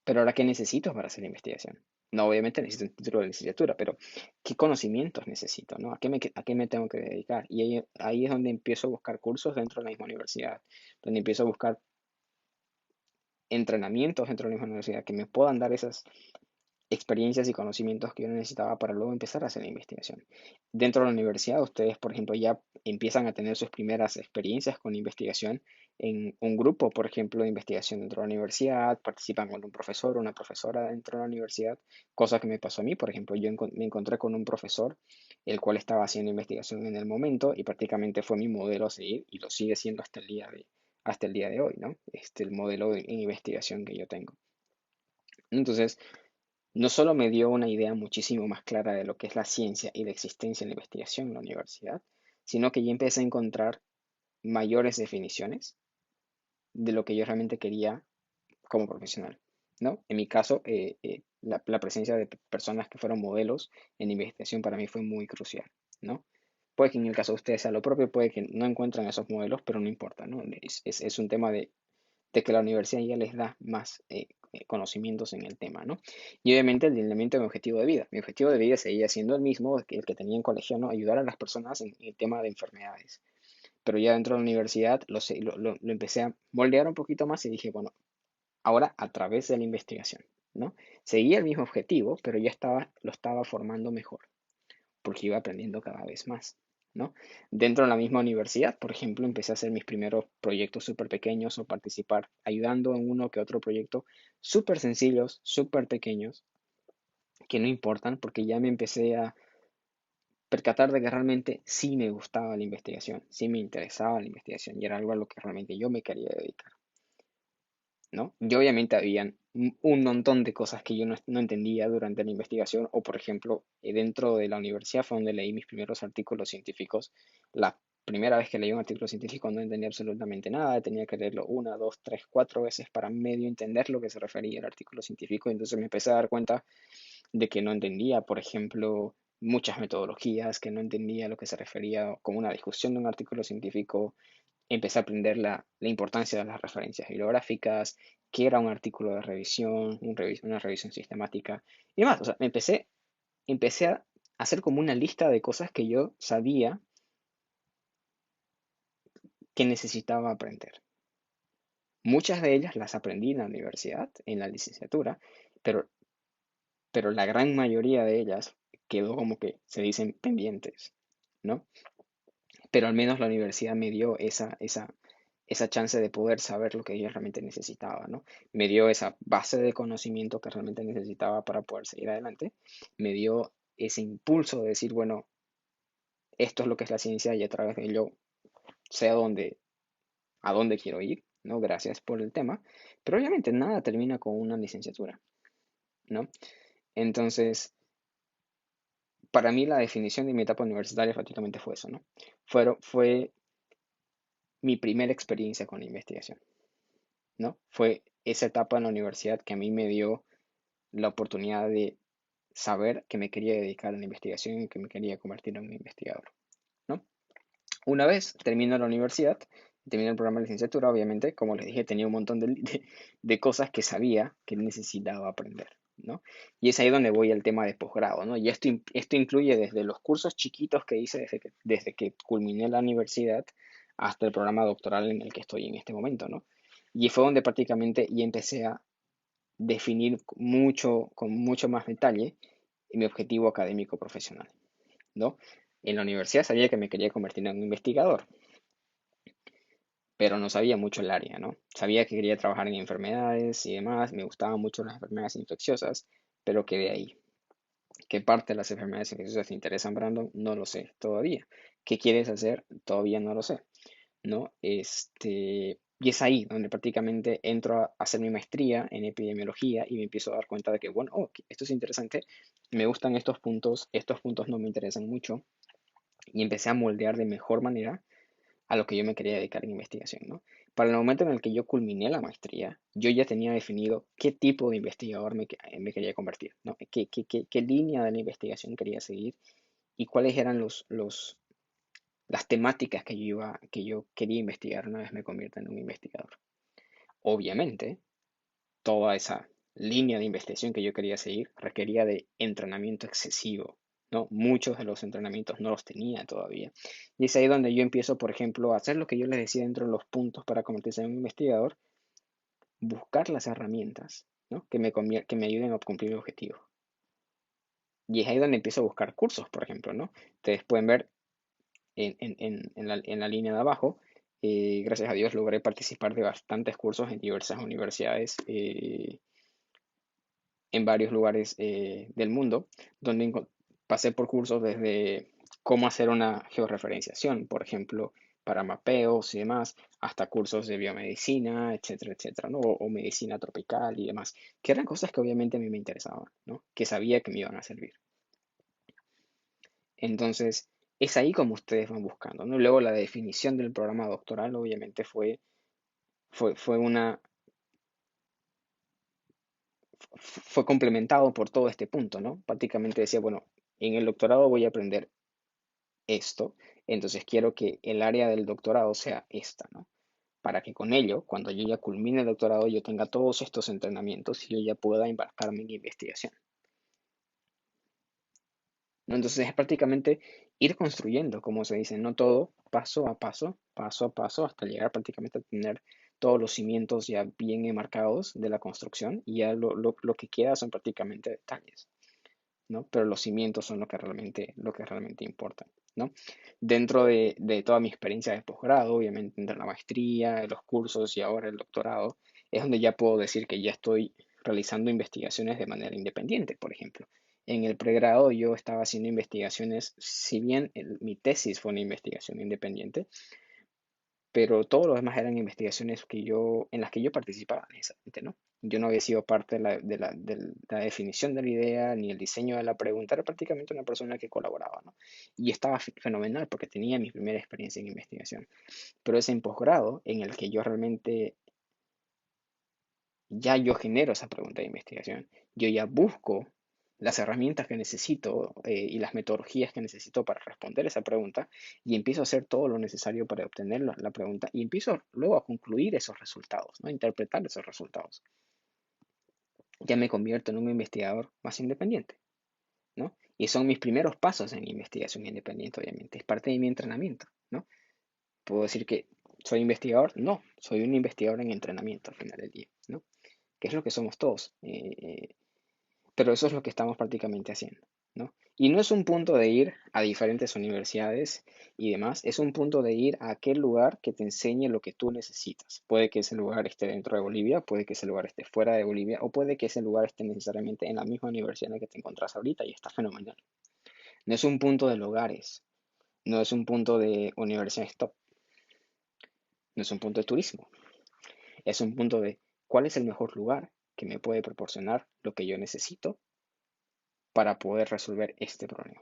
Pero ahora, ¿qué necesito para hacer investigación? No, obviamente necesito un título de licenciatura, pero ¿qué conocimientos necesito, no? ¿A qué me tengo que dedicar? Y ahí es donde empiezo a buscar cursos dentro de la misma universidad, donde empiezo a buscar entrenamientos dentro de la misma universidad que me puedan dar esas experiencias y conocimientos que yo necesitaba para luego empezar a hacer la investigación. Dentro de la universidad, ustedes, por ejemplo, ya empiezan a tener sus primeras experiencias con investigación en un grupo, por ejemplo, de investigación dentro de la universidad, participan con un profesor o una profesora dentro de la universidad, cosa que me pasó a mí, por ejemplo, yo me encontré con un profesor, el cual estaba haciendo investigación en el momento y prácticamente fue mi modelo a seguir y lo sigue siendo hasta el día de hoy, ¿no? El modelo de investigación que yo tengo. Entonces, No solo me dio una idea muchísimo más clara de lo que es la ciencia y la existencia de la investigación en la universidad, sino que ya empecé a encontrar mayores definiciones de lo que yo realmente quería como profesional, ¿no? En mi caso, la presencia de personas que fueron modelos en investigación para mí fue muy crucial, ¿no? Puede que en el caso de ustedes sea lo propio, puede que no encuentren esos modelos, pero no importa, ¿no? Es un tema de que la universidad ya les da más conocimientos en el tema, ¿no? Y obviamente el lineamiento de mi objetivo de vida. Mi objetivo de vida seguía siendo el mismo que el que tenía en colegio, ¿no? Ayudar a las personas en el tema de enfermedades. Pero ya dentro de la universidad lo empecé a moldear un poquito más y dije, bueno, ahora a través de la investigación, ¿no? Seguía el mismo objetivo, pero ya lo estaba formando mejor, porque iba aprendiendo cada vez más, ¿no? Dentro de la misma universidad, por ejemplo, empecé a hacer mis primeros proyectos súper pequeños o participar ayudando en uno que otro proyecto súper sencillos, súper pequeños, que no importan, porque ya me empecé a percatar de que realmente sí me gustaba la investigación, sí me interesaba la investigación y era algo a lo que realmente yo me quería dedicar. ¿No? Y obviamente habían un montón de cosas que yo no entendía durante la investigación, o por ejemplo, dentro de la universidad fue donde leí mis primeros artículos científicos. La primera vez que leí un artículo científico no entendía absolutamente nada, tenía que leerlo una, dos, tres, cuatro veces para medio entender lo que se refería al artículo científico, y entonces me empecé a dar cuenta de que no entendía, por ejemplo, muchas metodologías, que no entendía lo que se refería como una discusión de un artículo científico. Empecé a aprender la importancia de las referencias bibliográficas, qué era un artículo de revisión, una revisión sistemática y demás. O sea, empecé a hacer como una lista de cosas que yo sabía que necesitaba aprender. Muchas de ellas las aprendí en la universidad, en la licenciatura, pero, pero la gran mayoría de ellas quedó como que se dicen pendientes, ¿no? Pero al menos la universidad me dio esa chance de poder saber lo que yo realmente necesitaba, ¿no? Me dio esa base de conocimiento que realmente necesitaba para poder seguir adelante. Me dio ese impulso de decir, bueno, esto es lo que es la ciencia y a través de ello sé a dónde quiero ir, ¿no? Gracias por el tema. Pero obviamente nada termina con una licenciatura, ¿no? Entonces, para mí la definición de mi etapa universitaria prácticamente fue eso, ¿no? Fue mi primera experiencia con la investigación, ¿no? Fue esa etapa en la universidad que a mí me dio la oportunidad de saber que me quería dedicar a la investigación y que me quería convertir en un investigador, ¿no? Una vez termino la universidad, termino el programa de licenciatura, obviamente, como les dije, tenía un montón de cosas que sabía que necesitaba aprender, ¿no? Y es ahí donde voy al tema de posgrado, ¿no? Y esto incluye desde los cursos chiquitos que hice desde que culminé la universidad hasta el programa doctoral en el que estoy en este momento, ¿no? Y fue donde prácticamente ya empecé a definir con mucho más detalle mi objetivo académico profesional, ¿no? En la universidad sabía que me quería convertir en un investigador, pero no sabía mucho el área, ¿no? Sabía que quería trabajar en enfermedades y demás, me gustaban mucho las enfermedades infecciosas, pero quedé ahí. ¿Qué parte de las enfermedades infecciosas te interesan, Brandon? No lo sé todavía. ¿Qué quieres hacer? Todavía no lo sé. ¿No? Y es ahí donde prácticamente entro a hacer mi maestría en epidemiología y me empiezo a dar cuenta de que, bueno, oh, esto es interesante, me gustan estos puntos no me interesan mucho y empecé a moldear de mejor manera a lo que yo me quería dedicar en investigación, ¿no? Para el momento en el que yo culminé la maestría, yo ya tenía definido qué tipo de investigador me quería convertir, ¿no? ¿Qué línea de la investigación quería seguir y cuáles eran las temáticas que yo quería investigar una vez me convierta en un investigador. Obviamente, toda esa línea de investigación que yo quería seguir requería de entrenamiento excesivo, ¿no? Muchos de los entrenamientos no los tenía todavía. Y es ahí donde yo empiezo, por ejemplo, a hacer lo que yo les decía dentro de los puntos para convertirse en un investigador, buscar las herramientas, ¿no? Que me ayuden a cumplir mi objetivo. Y es ahí donde empiezo a buscar cursos, por ejemplo, ¿no? Ustedes pueden ver en la línea de abajo. Gracias a Dios logré participar de bastantes cursos en diversas universidades en varios lugares del mundo, donde pasé por cursos desde cómo hacer una georreferenciación, por ejemplo, para mapeos y demás, hasta cursos de biomedicina, etcétera, etcétera, ¿no? O medicina tropical y demás, que eran cosas que obviamente a mí me interesaban, ¿no? Que sabía que me iban a servir. Entonces, es ahí como ustedes van buscando, ¿no? Luego la definición del programa doctoral obviamente fue una, fue complementado por todo este punto, ¿no? Prácticamente decía, bueno, en el doctorado voy a aprender esto, entonces quiero que el área del doctorado sea esta, ¿no? Para que con ello, cuando yo ya culmine el doctorado, yo tenga todos estos entrenamientos y yo ya pueda embarcarme en investigación, ¿no? Entonces es prácticamente ir construyendo, como se dice, no todo paso a paso, hasta llegar prácticamente a tener todos los cimientos ya bien enmarcados de la construcción y ya lo que queda son prácticamente detalles, ¿no? Pero los cimientos son lo que realmente importa, ¿no? Dentro de toda mi experiencia de posgrado, obviamente entre la maestría, los cursos y ahora el doctorado, es donde ya puedo decir que ya estoy realizando investigaciones de manera independiente, por ejemplo. En el pregrado yo estaba haciendo investigaciones, si bien mi tesis fue una investigación independiente, pero todo lo demás eran investigaciones en las que yo participaba necesariamente, ¿no? Yo no había sido parte de la definición de la idea ni el diseño de la pregunta, era prácticamente una persona que colaboraba, ¿no? Y estaba fenomenal porque tenía mi primera experiencia en investigación. Pero es en posgrado en el que yo realmente ya yo genero esa pregunta de investigación. Yo ya busco las herramientas que necesito y las metodologías que necesito para responder esa pregunta y empiezo a hacer todo lo necesario para obtener la pregunta y empiezo luego a concluir esos resultados, ¿no? A interpretar esos resultados. Ya me convierto en un investigador más independiente, ¿no? Y son mis primeros pasos en investigación independiente, obviamente. Es parte de mi entrenamiento, ¿no? ¿Puedo decir que soy investigador? No, soy un investigador en entrenamiento al final del día, ¿no? Que es lo que somos todos. Pero eso es lo que estamos prácticamente haciendo, ¿no? Y no es un punto de ir a diferentes universidades y demás, es un punto de ir a aquel lugar que te enseñe lo que tú necesitas. Puede que ese lugar esté dentro de Bolivia, puede que ese lugar esté fuera de Bolivia, o puede que ese lugar esté necesariamente en la misma universidad en la que te encontrás ahorita y está fenomenal. No es un punto de lugares, no es un punto de universidades top, no es un punto de turismo, es un punto de cuál es el mejor lugar que me puede proporcionar lo que yo necesito para poder resolver este problema.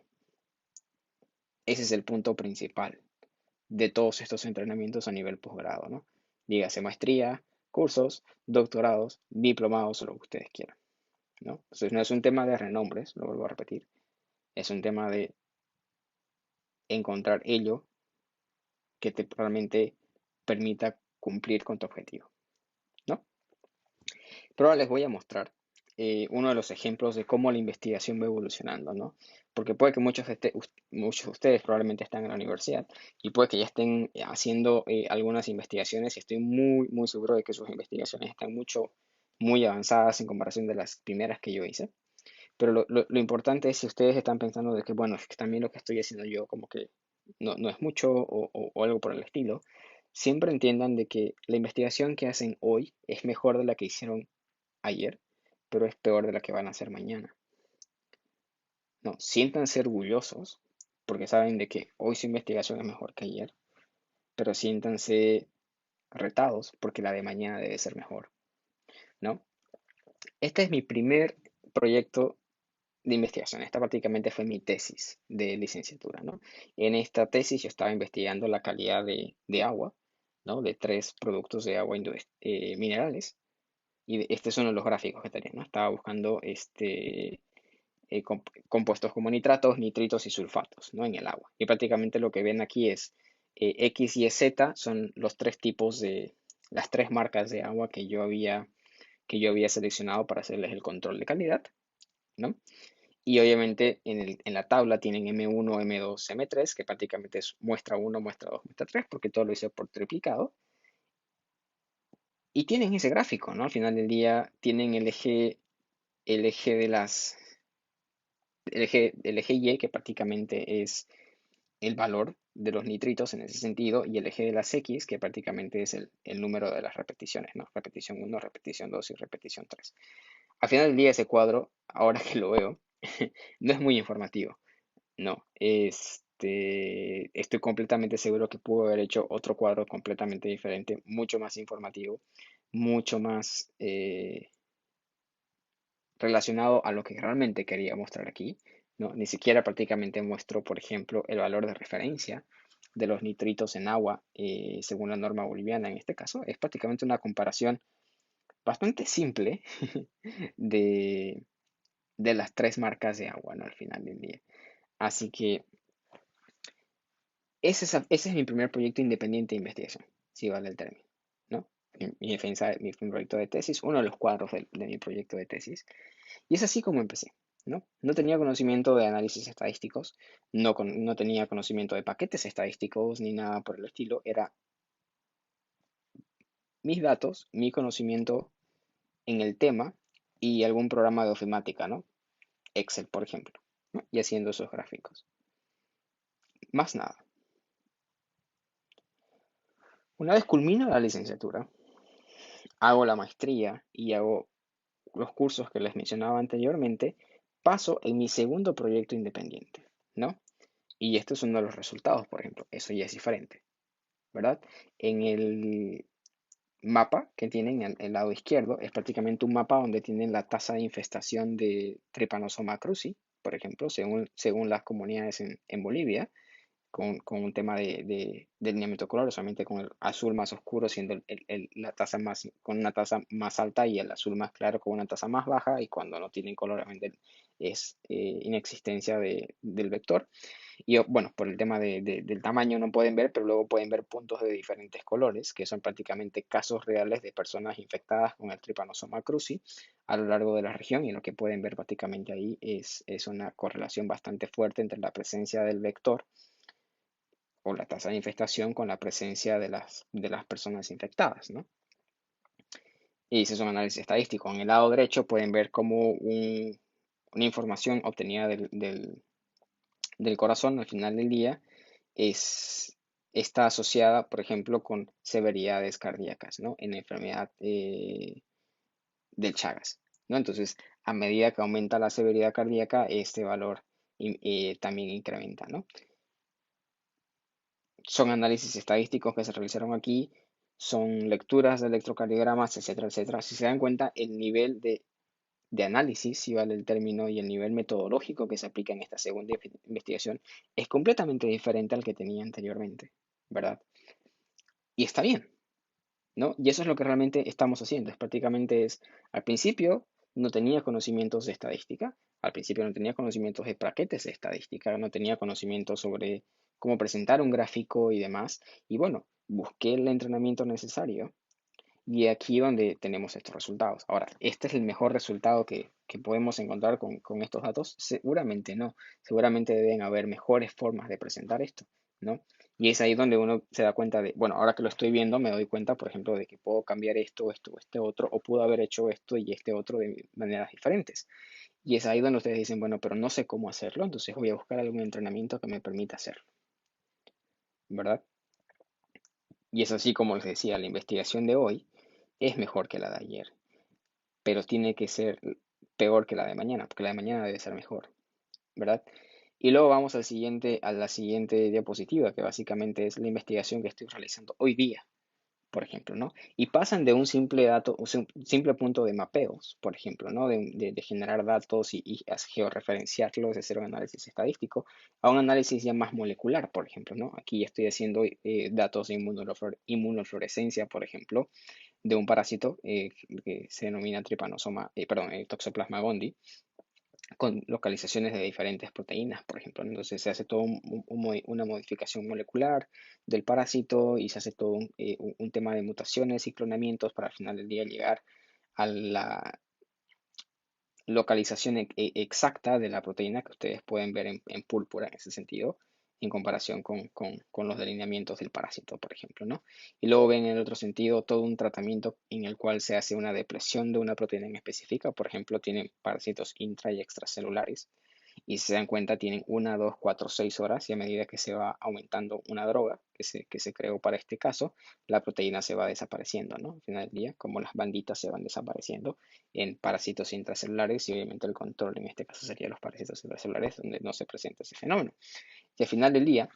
Ese es el punto principal de todos estos entrenamientos a nivel posgrado, ¿no? Dígase maestría, cursos, doctorados, diplomados o lo que ustedes quieran, ¿no? Entonces no es un tema de renombres, lo vuelvo a repetir, es un tema de encontrar ello que te realmente permita cumplir con tu objetivo, ¿no? Pero ahora les voy a mostrar uno de los ejemplos de cómo la investigación va evolucionando, ¿no? Porque puede que muchos de ustedes probablemente están en la universidad y puede que ya estén haciendo algunas investigaciones y estoy muy, muy seguro de que sus investigaciones están muy avanzadas en comparación de las primeras que yo hice. Pero lo importante es si ustedes están pensando de que, bueno, es que también lo que estoy haciendo yo como que no es mucho o algo por el estilo, siempre entiendan de que la investigación que hacen hoy es mejor de la que hicieron ayer, pero es peor de la que van a hacer mañana. No, siéntanse orgullosos porque saben de que hoy su investigación es mejor que ayer, pero siéntanse retados porque la de mañana debe ser mejor, ¿no? Este es mi primer proyecto de investigación. Esta prácticamente fue mi tesis de licenciatura, ¿no? En esta tesis yo estaba investigando la calidad de agua, ¿no? De tres productos de agua minerales. Y este es uno de los gráficos que tenía, ¿no? Estaba buscando compuestos como nitratos, nitritos y sulfatos, ¿no? En el agua. Y prácticamente lo que ven aquí es X, Y, Z son los tres tipos las tres marcas de agua que yo había seleccionado para hacerles el control de calidad, ¿no? Y obviamente en la tabla tienen M1, M2, M3, que prácticamente es muestra 1, muestra 2, muestra 3, porque todo lo hice por triplicado. Y tienen ese gráfico, ¿no? Al final del día tienen el eje el eje Y, que prácticamente es el valor de los nitritos en ese sentido, y el eje de las X, que prácticamente es el número de las repeticiones, ¿no? Repetición 1, repetición 2 y repetición 3. Al final del día ese cuadro, ahora que lo veo, no es muy informativo, no, Estoy completamente seguro que pudo haber hecho otro cuadro completamente diferente, mucho más informativo, mucho más relacionado a lo que realmente quería mostrar aquí, ¿no? Ni siquiera prácticamente muestro, por ejemplo, el valor de referencia de los nitritos en agua según la norma boliviana en este caso. Es prácticamente una comparación bastante simple de, de las tres marcas de agua, ¿no? Al final del día. Así que ese es mi primer proyecto independiente de investigación, si vale el término, ¿no? Mi defensa, mi proyecto de tesis, uno de los cuadros de mi proyecto de tesis. Y es así como empecé, ¿no? No tenía conocimiento de análisis estadísticos, no tenía conocimiento de paquetes estadísticos ni nada por el estilo. Era mis datos, mi conocimiento en el tema y algún programa de ofimática, ¿no? Excel, por ejemplo, ¿no? Y haciendo esos gráficos. Más nada. Una vez culmino la licenciatura, hago la maestría y hago los cursos que les mencionaba anteriormente, paso en mi segundo proyecto independiente, ¿no? Y estos son uno de los resultados, por ejemplo. Eso ya es diferente, ¿verdad? En el mapa que tienen en el lado izquierdo es prácticamente un mapa donde tienen la tasa de infestación de Trypanosoma cruzi, por ejemplo, según las comunidades en Bolivia con un tema de lineamiento de color, solamente con el azul más oscuro siendo la taza más, con una tasa más alta y el azul más claro con una tasa más baja y cuando no tienen color obviamente es inexistencia del vector. Y bueno, por el tema del tamaño no pueden ver, pero luego pueden ver puntos de diferentes colores, que son prácticamente casos reales de personas infectadas con el Trypanosoma cruzi a lo largo de la región. Y lo que pueden ver prácticamente ahí es una correlación bastante fuerte entre la presencia del vector o la tasa de infestación con la presencia de las personas infectadas, ¿no? Y ese es un análisis estadístico. En el lado derecho pueden ver cómo una información obtenida del corazón al final del día está asociada, por ejemplo, con severidades cardíacas, ¿no? En la enfermedad del Chagas, ¿no? Entonces, a medida que aumenta la severidad cardíaca, este valor también incrementa, ¿no? Son análisis estadísticos que se realizaron aquí, son lecturas de electrocardiogramas, etcétera, etcétera. Si se dan cuenta, el nivel de análisis, si vale el término, y el nivel metodológico que se aplica en esta segunda investigación es completamente diferente al que tenía anteriormente, ¿verdad? Y está bien, ¿no? Y eso es lo que realmente estamos haciendo. Al principio no tenía conocimientos de estadística, al principio no tenía conocimientos de paquetes de estadística, no tenía conocimientos sobre cómo presentar un gráfico y demás. Y bueno, busqué el entrenamiento necesario y aquí donde tenemos estos resultados. Ahora, ¿este es el mejor resultado que podemos encontrar con estos datos? Seguramente no. Seguramente deben haber mejores formas de presentar esto, ¿no? Y es ahí donde uno se da cuenta de, bueno, ahora que lo estoy viendo, me doy cuenta, por ejemplo, de que puedo cambiar esto, esto, este otro, o puedo haber hecho esto y este otro de maneras diferentes. Y es ahí donde ustedes dicen, bueno, pero no sé cómo hacerlo, entonces voy a buscar algún entrenamiento que me permita hacerlo, ¿verdad? Y es así como les decía, la investigación de hoy es mejor que la de ayer, pero tiene que ser peor que la de mañana, porque la de mañana debe ser mejor, ¿verdad? Y luego vamos a la siguiente diapositiva, que básicamente es la investigación que estoy realizando hoy día, por ejemplo, ¿no? Y pasan de un simple dato, un simple punto de mapeos, por ejemplo, ¿no? De generar datos y georreferenciarlos, de hacer un análisis estadístico, a un análisis ya más molecular, por ejemplo, ¿no? Aquí estoy haciendo datos de inmunofluorescencia, por ejemplo, de un parásito que se denomina perdón, Toxoplasma gondii, con localizaciones de diferentes proteínas, por ejemplo. Entonces se hace todo una modificación molecular del parásito y se hace todo un tema de mutaciones y clonamientos para al final del día llegar a la localización exacta de la proteína que ustedes pueden ver en púrpura en ese sentido, en comparación con los delineamientos del parásito, por ejemplo, ¿no? Y luego ven en el otro sentido todo un tratamiento en el cual se hace una depresión de una proteína en específica, por ejemplo, tienen parásitos intra y extracelulares, y si se dan cuenta tienen 1, 2, 4, 6 horas y a medida que se va aumentando una droga que se creó para este caso, la proteína se va desapareciendo, ¿no? Al final del día, como las banditas se van desapareciendo en parásitos intracelulares y obviamente el control en este caso sería los parásitos intracelulares donde no se presenta ese fenómeno. Y al final del día,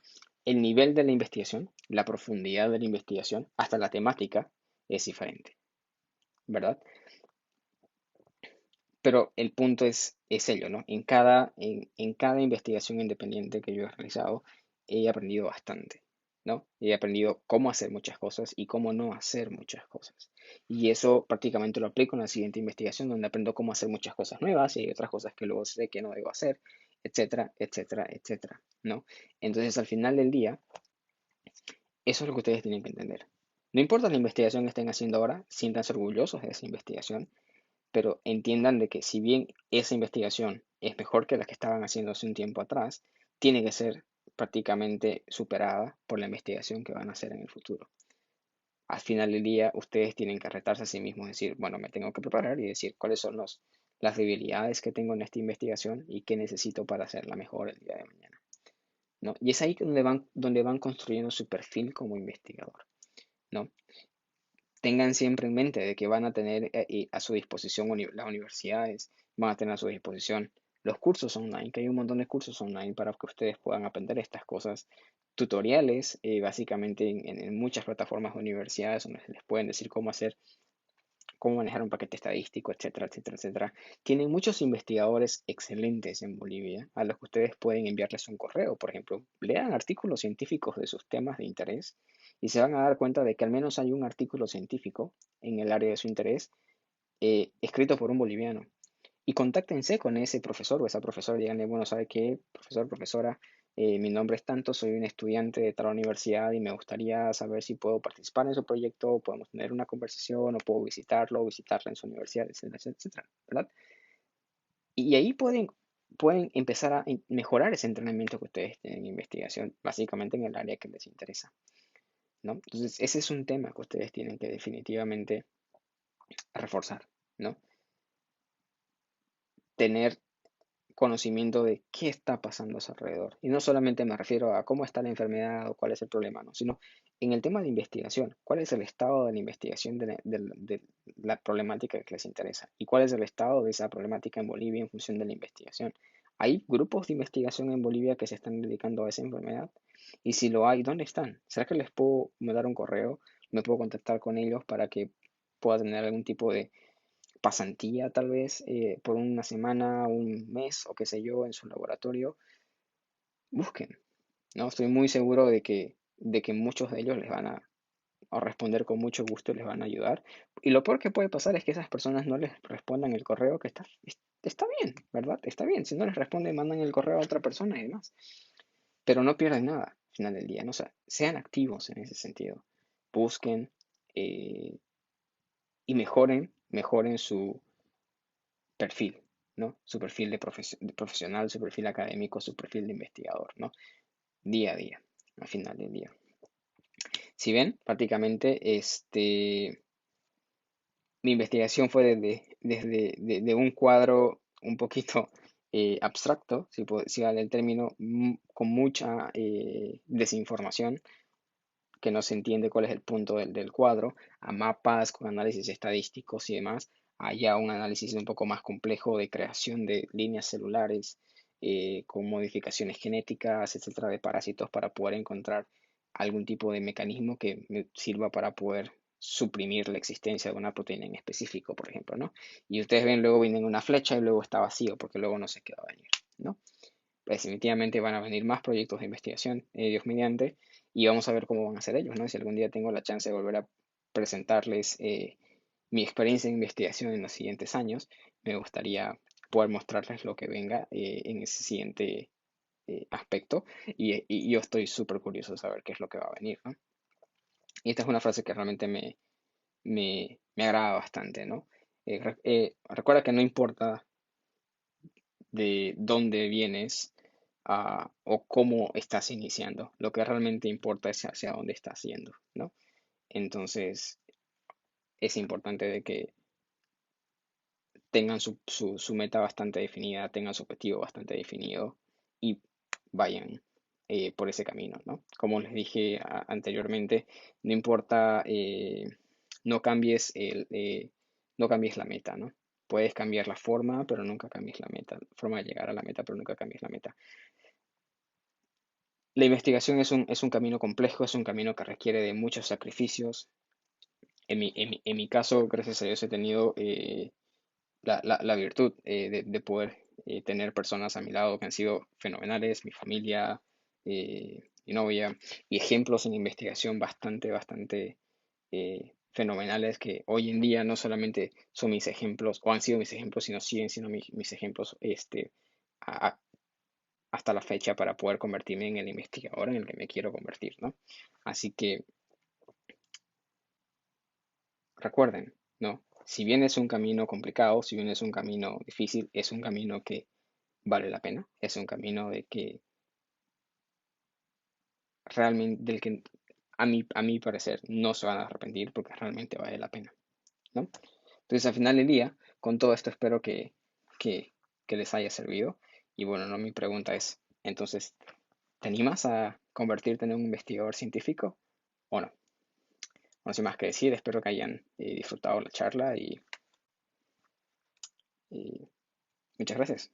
el nivel de la investigación, la profundidad de la investigación, hasta la temática es diferente, ¿verdad? Pero el punto es ello, ¿no? En cada investigación independiente que yo he realizado, he aprendido bastante, ¿no? He aprendido cómo hacer muchas cosas y cómo no hacer muchas cosas. Y eso prácticamente lo aplico en la siguiente investigación, donde aprendo cómo hacer muchas cosas nuevas y hay otras cosas que luego sé que no debo hacer, etcétera, etcétera, etcétera, ¿no? Entonces, al final del día, eso es lo que ustedes tienen que entender. No importa la investigación que estén haciendo ahora, siéntanse orgullosos de esa investigación, pero entiendan de que si bien esa investigación es mejor que la que estaban haciendo hace un tiempo atrás, tiene que ser prácticamente superada por la investigación que van a hacer en el futuro. Al final del día, ustedes tienen que retarse a sí mismos, decir, bueno, me tengo que preparar y decir cuáles son las debilidades que tengo en esta investigación y qué necesito para hacerla mejor el día de mañana, ¿no? Y es ahí donde van construyendo su perfil como investigador, ¿no? Tengan siempre en mente de que van a tener a su disposición las universidades, van a tener a su disposición los cursos online, que hay un montón de cursos online para que ustedes puedan aprender estas cosas, tutoriales, básicamente en muchas plataformas de universidades donde les pueden decir cómo manejar un paquete estadístico, etcétera, etcétera, etcétera. Tienen muchos investigadores excelentes en Bolivia a los que ustedes pueden enviarles un correo. Por ejemplo, lean artículos científicos de sus temas de interés y se van a dar cuenta de que al menos hay un artículo científico en el área de su interés escrito por un boliviano. Y contáctense con ese profesor o esa profesora, díganle, bueno, ¿sabe qué, profesor, profesora? Mi nombre es tanto, soy un estudiante de tal universidad y me gustaría saber si puedo participar en su proyecto, podemos tener una conversación o puedo visitarlo o visitarla en su universidad, etcétera, etcétera, ¿verdad? Y ahí pueden empezar a mejorar ese entrenamiento que ustedes tienen en investigación, básicamente en el área que les interesa, ¿no? Entonces, ese es un tema que ustedes tienen que definitivamente reforzar, ¿no? Tener conocimiento de qué está pasando a su alrededor. Y no solamente me refiero a cómo está la enfermedad o cuál es el problema, no, sino en el tema de investigación, cuál es el estado de la investigación de la problemática que les interesa y cuál es el estado de esa problemática en Bolivia en función de la investigación. ¿Hay grupos de investigación en Bolivia que se están dedicando a esa enfermedad? Y si lo hay, ¿dónde están? ¿Será que les puedo mandar un correo? ¿Me puedo contactar con ellos para que pueda tener algún tipo de pasantía tal vez por una semana, un mes o qué sé yo en su laboratorio? Busquen, ¿no? Estoy muy seguro de que muchos de ellos les van a responder con mucho gusto y les van a ayudar. Y lo peor que puede pasar es que esas personas no les respondan el correo, que está bien, ¿verdad? Está bien. Si no les responden, mandan el correo a otra persona y demás. Pero no pierden nada al final del día, ¿no? O sea, sean activos en ese sentido. Busquen eh, y mejoren su perfil, ¿no? Su perfil de profesional, su perfil académico, su perfil de investigador, ¿no? Día a día, al final del día. Si ven, prácticamente mi investigación fue desde un cuadro un poquito abstracto, si vale el término, con mucha desinformación, que no se entiende cuál es el punto del cuadro, a mapas con análisis estadísticos y demás, allá un análisis un poco más complejo de creación de líneas celulares con modificaciones genéticas, etcétera, de parásitos para poder encontrar algún tipo de mecanismo que me sirva para poder suprimir la existencia de una proteína en específico, por ejemplo, ¿no? Y ustedes ven, luego viene una flecha y luego está vacío, porque luego no sé qué va a venir, ¿no? Pues definitivamente van a venir más proyectos de investigación, Dios mediante, y vamos a ver cómo van a ser ellos, ¿no? Si algún día tengo la chance de volver a presentarles mi experiencia en investigación en los siguientes años, me gustaría poder mostrarles lo que venga en ese siguiente aspecto, y yo estoy súper curioso de saber qué es lo que va a venir, ¿no? Y esta es una frase que realmente me agrada bastante, ¿no? Recuerda que no importa de dónde vienes o cómo estás iniciando. Lo que realmente importa es hacia dónde estás yendo, ¿no? Entonces, es importante de que tengan su meta bastante definida, tengan su objetivo bastante definido y vayan por ese camino, ¿no? Como les dije anteriormente, no importa, no cambies no cambies la meta, ¿no? Puedes cambiar la forma, pero nunca cambies la meta. Forma de llegar a la meta, pero nunca cambies la meta. La investigación es un camino complejo, es un camino que requiere de muchos sacrificios. En mi caso, gracias a Dios, he tenido la virtud de poder tener personas a mi lado que han sido fenomenales, mi familia, mi novia, y ejemplos en investigación bastante fenomenales que hoy en día no solamente son mis ejemplos o han sido mis ejemplos, sino siguen siendo mis ejemplos a- a- hasta la fecha para poder convertirme en el investigador en el que me quiero convertir, ¿no? Así que recuerden, ¿no? Si bien es un camino complicado, si bien es un camino difícil, es un camino que vale la pena. Es un camino de que realmente, del que a mi parecer no se van a arrepentir porque realmente vale la pena, ¿no? Entonces, al final del día, con todo esto espero que, que les haya servido. Y bueno, no, mi pregunta es, entonces, ¿te animas a convertirte en un investigador científico o no? No sé más que decir, espero que hayan disfrutado la charla y muchas gracias.